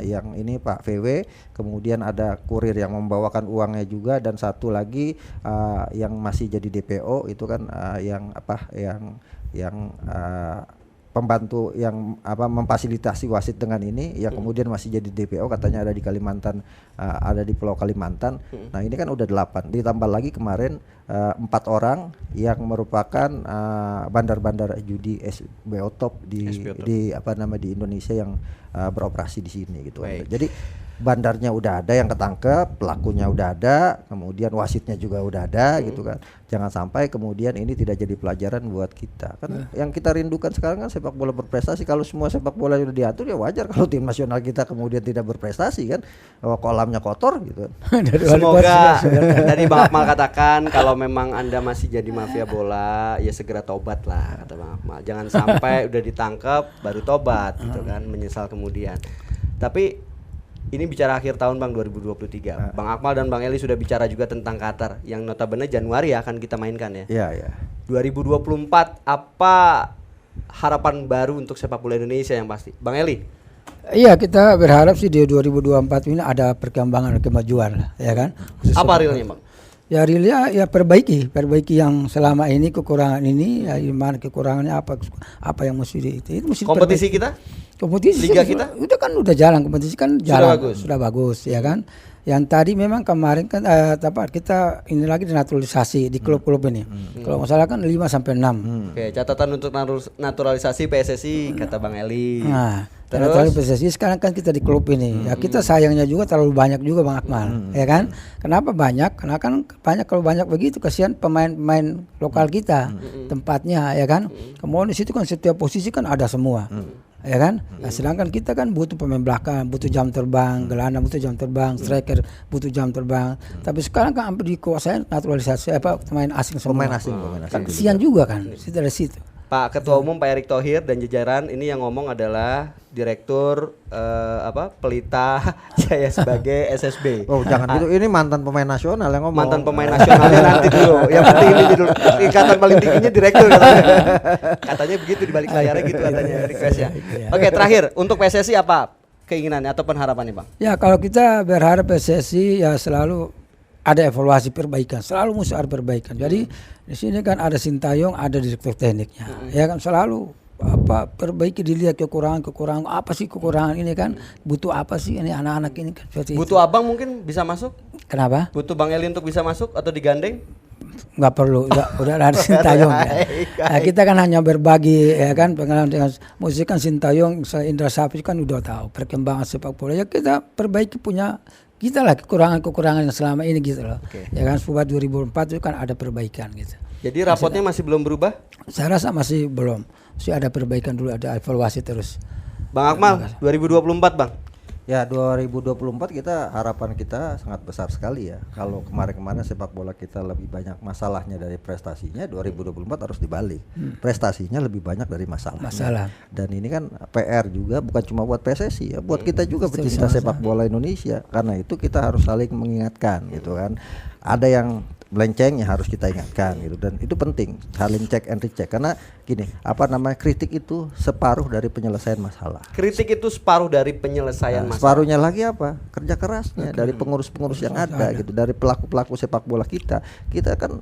yang ini Pak VW, kemudian ada kurir yang membawakan uangnya juga, dan satu lagi yang masih jadi DPO itu kan yang pembantu yang memfasilitasi wasit dengan ini yang kemudian masih jadi DPO, katanya ada di Kalimantan, ada di Pulau Kalimantan. Nah ini kan udah 8, ditambah lagi kemarin 4 orang yang merupakan bandar-bandar judi SBO top di Indonesia yang beroperasi di sini gitu. Jadi bandarnya udah ada yang ketangkep, pelakunya udah ada, kemudian wasitnya juga udah ada gitu kan. Jangan sampai kemudian ini tidak jadi pelajaran buat kita. Kan yang kita rindukan sekarang kan sepak bola berprestasi. Kalau semua sepak bola sudah diatur ya wajar kalau tim nasional kita kemudian tidak berprestasi kan. Kolamnya kotor gitu. Semoga dari Bang Akmal katakan kalau memang Anda masih jadi mafia bola ya segera tobat lah kata Bang Akmal. Jangan sampai udah ditangkap baru tobat gitu kan, menyesal kemudian. Tapi ini bicara akhir tahun Bang 2023. Bang Akmal dan Bang Eli sudah bicara juga tentang Qatar yang notabene Januari akan kita mainkan ya. Iya. 2024 apa harapan baru untuk sepak bola Indonesia yang pasti? Bang Eli. Iya, kita berharap sih di 2024 ini ada perkembangan kemajuan lah, ya kan. Apa realnya Bang? Ya realnya ya perbaiki yang selama ini kekurangan ini ya gimana kekurangannya apa yang mesti itu mesti kompetisi perbaiki. kita? Kompetisi Liga kita? Udah jalan, kompetisi kan jalan Sudah bagus ya kan. Yang tadi memang kemarin kan kita ini lagi dinaturalisasi di klub-klub ini. Kalau nggak salah kan 5 sampai 6. Oke, catatan untuk naturalisasi PSSI kata Bang Eli. Nah, terus PSSI sekarang kan kita di klub ini. Ya kita sayangnya juga terlalu banyak juga Bang Akmal, ya kan? Kenapa banyak? Karena kan kalau banyak begitu kasihan pemain-pemain lokal kita tempatnya, ya kan? Kemudian di situ kan setiap posisi kan ada semua. Ya kan? Nah, sedangkan kita kan butuh pemain belakang, butuh jam terbang, gelandang butuh jam terbang, striker butuh jam terbang. Tapi sekarang kan hampir dikuasai naturalisasi pemain asing semua. Pemain asing. Kan kesian juga kan dari situ. Pak Ketua Umum Pak Erick Thohir dan jajaran ini yang ngomong adalah Direktur Pelita Jaya sebagai SSB. Oh jangan gitu, ini mantan pemain nasional yang ngomong. Mantan pemain nasionalnya nanti dulu. Yang penting ini dulu. Ikatan paling tingginya direktur katanya. Katanya begitu di balik layarnya gitu katanya requestnya. Oke, terakhir untuk PSSI apa keinginannya ataupun harapannya Bang? Ya kalau kita berharap PSSI ya selalu ada evaluasi perbaikan, selalu mesti ada perbaikan. Jadi di sini kan ada Sintayong, ada direktur tekniknya, ya kan selalu perbaiki dilihat kekurangan apa sih kekurangan ini kan butuh apa sih ini anak-anak ini kan seperti butuh itu. Abang mungkin bisa masuk? Kenapa? Butuh Bang Eli untuk bisa masuk atau digandeng? Nggak perlu, udah ada Sintayong ya. Nah, kita kan hanya berbagi ya kan pengalaman dengan musik kan Sintayong, Indra Safri kan udah tahu perkembangan sepak bola ya kita perbaiki punya kita lah kekurangan yang selama ini gitu loh. Ya kan supaya 2004 itu kan ada perbaikan gitu. Jadi rapotnya masih belum berubah? Saya rasa masih belum. Masih ada perbaikan dulu, ada evaluasi terus. Bang Akmal, 2024 Bang. Ya 2024 harapan kita sangat besar sekali ya. Kalau kemarin-kemarin sepak bola kita lebih banyak masalahnya dari prestasinya, 2024 harus dibalik. Prestasinya lebih banyak dari masalah. Dan ini kan PR juga bukan cuma buat PSSI ya, buat kita juga pecinta sepak bola Indonesia. Karena itu kita harus saling mengingatkan gitu kan. Ada yang melenceng ya harus kita ingatkan gitu, dan itu penting saling check and recheck karena gini kritik itu separuh dari penyelesaian masalah. Kritik itu separuh dari penyelesaian masalah. Separuhnya lagi apa? Kerja kerasnya dari pengurus-pengurus yang ada gitu, dari pelaku-pelaku sepak bola kita kan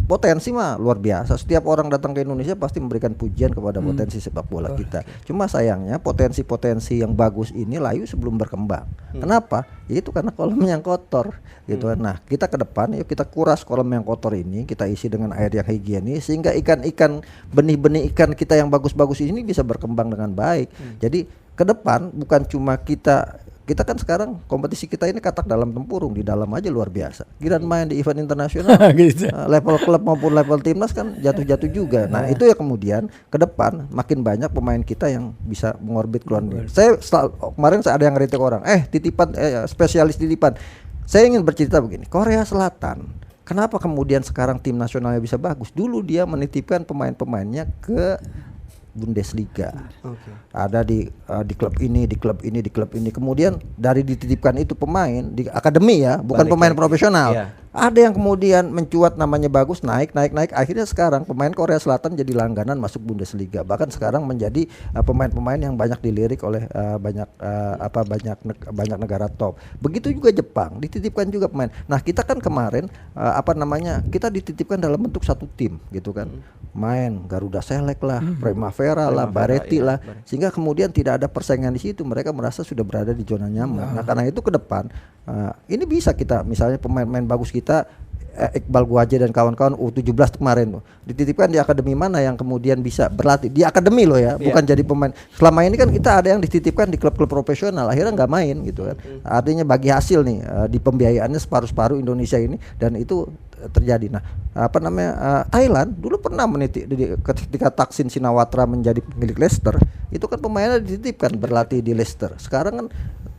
potensi mah luar biasa. Setiap orang datang ke Indonesia pasti memberikan pujian kepada potensi sepak bola kita. Cuma sayangnya potensi-potensi yang bagus ini layu sebelum berkembang. Kenapa? Yaitu karena kolam yang kotor gitu. Nah, kita ke depan yuk kita kuras kolam yang kotor ini, kita isi dengan air yang higienis sehingga ikan-ikan, benih-benih ikan kita yang bagus-bagus ini bisa berkembang dengan baik. Jadi ke depan bukan cuma kita kan sekarang kompetisi kita ini katak dalam tempurung, di dalam aja luar biasa. Giliran main di event internasional gitu. Level klub maupun level timnas kan jatuh-jatuh juga. Nah itu ya kemudian ke depan makin banyak pemain kita yang bisa mengorbit keluar negeri. Kemarin saya ada yang ngeritik orang, titipan spesialis titipan. Saya ingin bercerita begini, Korea Selatan kenapa kemudian sekarang tim nasionalnya bisa bagus? Dulu dia menitipkan pemain-pemainnya ke Bundesliga. Ada di klub ini, di klub ini, di klub ini. Kemudian dari dititipkan itu pemain di akademi ya, bukan pemain profesional. Iya. Ada yang kemudian mencuat namanya bagus, naik. Akhirnya sekarang pemain Korea Selatan jadi langganan masuk Bundesliga. Bahkan sekarang menjadi pemain-pemain yang banyak dilirik oleh banyak negara top. Begitu juga Jepang, dititipkan juga pemain. Nah, kita kan kemarin kita dititipkan dalam bentuk satu tim gitu kan. Main Garuda Select lah, Primavera lah, Bareti lah. Sehingga kemudian tidak ada persaingan di situ. Mereka merasa sudah berada di zona nyaman. Nah, karena itu ke depan ini bisa kita misalnya pemain-pemain bagus kita Iqbal Guaje dan kawan-kawan U17 kemarin tuh dititipkan di akademi mana yang kemudian bisa berlatih di akademi loh ya, bukan jadi pemain. Selama ini kan kita ada yang dititipkan di klub-klub profesional, akhirnya nggak main gitu kan. Artinya bagi hasil nih di pembiayaannya separuh-separuh Indonesia ini, dan itu terjadi. Nah, Thailand dulu pernah ketika Thaksin Shinawatra menjadi pemilik Leicester, itu kan pemainnya dititipkan berlatih di Leicester. Sekarang kan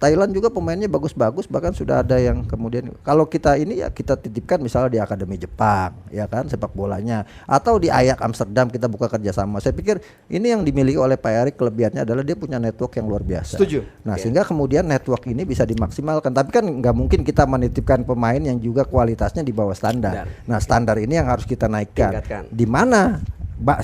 Thailand juga pemainnya bagus-bagus, bahkan sudah ada yang kemudian kalau kita ini ya kita titipkan misalnya di akademi Jepang ya kan sepak bolanya, atau di Ajax Amsterdam kita buka kerjasama. Saya pikir ini yang dimiliki oleh Pak Erik, kelebihannya adalah dia punya network yang luar biasa. Setuju. Nah sehingga kemudian network ini bisa dimaksimalkan, tapi kan nggak mungkin kita menitipkan pemain yang juga kualitasnya di bawah standar. Nah standar ini yang harus kita naikkan. Tingkatkan. Di mana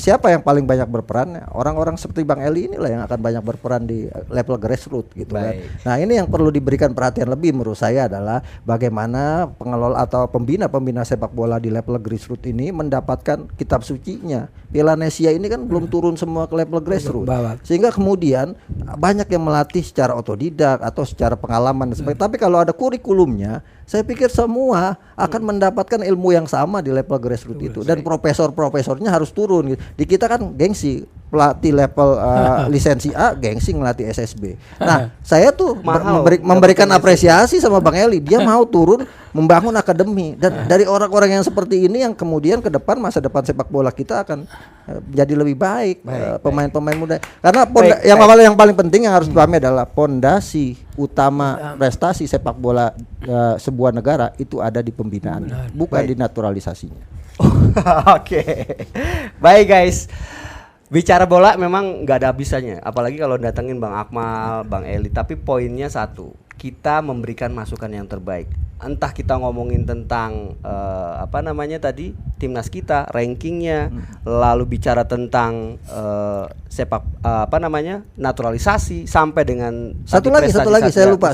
siapa yang paling banyak berperan? Orang-orang seperti Bang Eli inilah yang akan banyak berperan di level grassroots gitu kan. Nah ini yang perlu diberikan perhatian lebih menurut saya adalah bagaimana pengelola atau pembina sepak bola di level grassroots ini mendapatkan kitab sucinya. Piala Asia ini kan belum turun semua ke level grassroots, sehingga kemudian banyak yang melatih secara otodidak atau secara pengalaman dan sebagainya. Tapi kalau ada kurikulumnya, saya pikir semua akan mendapatkan ilmu yang sama di level grassroots itu, dan profesor-profesornya harus turun. Di kita kan gengsi pelatih level lisensi A gengsi ngelatih SSB. Nah, saya tuh memberikan apresiasi sama Bang Eli. Dia mau turun membangun akademi, dan dari orang-orang yang seperti ini yang kemudian ke depan masa depan sepak bola kita akan jadi lebih baik, pemain-pemain muda. Karena yang paling penting yang harus dipahami adalah pondasi utama prestasi sepak bola sebuah negara itu ada di pembinaan, bukan di naturalisasinya. Oke. Baik guys. Bicara bola memang nggak ada habisnya, apalagi kalau datengin Bang Akmal, Bang Eli. Tapi poinnya satu, kita memberikan masukan yang terbaik. Entah kita ngomongin tentang timnas kita, rankingnya, lalu bicara tentang naturalisasi, sampai dengan satu lagi saya lupa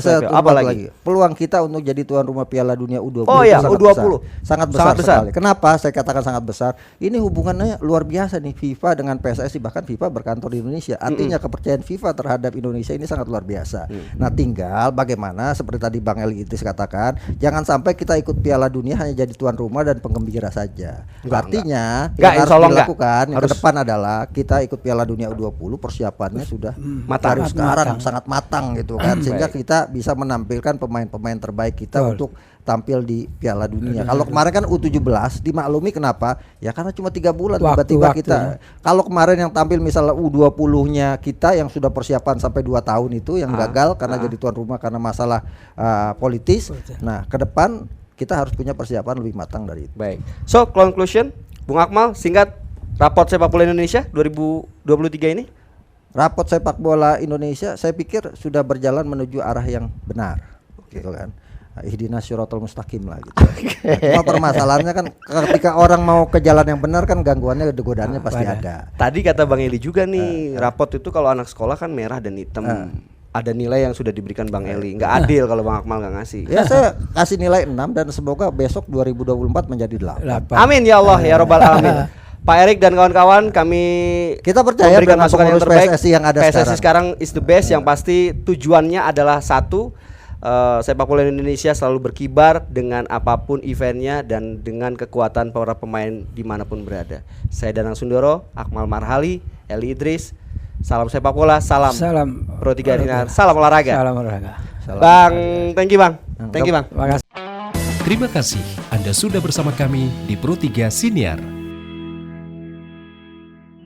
lagi. Peluang kita untuk jadi tuan rumah Piala Dunia U20. Oh ya, U20 sangat besar sekali. Kenapa saya katakan sangat besar? Ini hubungannya luar biasa nih FIFA dengan PSSI, bahkan FIFA berkantor di Indonesia. Artinya kepercayaan FIFA terhadap Indonesia ini sangat luar biasa. Nah, tinggal bagaimana seperti tadi Bang Eli Idris katakan, jangan sampai kita ikut Piala Dunia hanya jadi tuan rumah dan penggembira saja. Artinya yang harus dilakukan yang ke depan adalah kita ikut Piala Dunia U20, persiapannya sudah matang sekarang, sangat matang gitu kan, sehingga kita bisa menampilkan pemain-pemain terbaik kita untuk tampil di Piala Dunia. Kalau kemarin kan U17 dimaklumi kenapa? Ya karena cuma 3 bulan tiba-tiba kita. Kalau kemarin yang tampil misalnya U20-nya kita yang sudah persiapan sampai 2 tahun itu yang gagal karena jadi tuan rumah karena masalah politis. Nah, ke depan kita harus punya persiapan lebih matang dari itu. Baik. So, conclusion, Bung Akmal, singkat raport sepak bola Indonesia 2023 ini? Raport sepak bola Indonesia saya pikir sudah berjalan menuju arah yang benar. Gitu kan. Ihdinas syiratal mustaqim lah gitu. Cuma permasalahannya kan ketika orang mau ke jalan yang benar kan gangguannya, godaannya pasti ada. Tadi kata Bang Eli juga nih, raport itu kalau anak sekolah kan merah dan hitam. Ada nilai yang sudah diberikan Bang Eli. Nggak adil kalau Bang Akmal nggak ngasih. Ya saya kasih nilai 6 dan semoga besok 2024 menjadi 8. Amin ya Allah ya Rabbal alamin. Pak Erik dan kawan-kawan, kita percaya dengan masukan yang terbaik. PSSI yang ada PSSI sekarang is the best. Yang pasti tujuannya adalah satu, sepak bola Indonesia selalu berkibar dengan apapun eventnya dan dengan kekuatan para pemain dimanapun berada. Saya Danang Sundoro, Akmal Marhali, Eli Idris. Salam sepak bola, salam Pro 3 Sinar, salam olahraga. Bang, thank you Bang. Terima kasih. Terima kasih Anda sudah bersama kami di Pro 3 Siniar.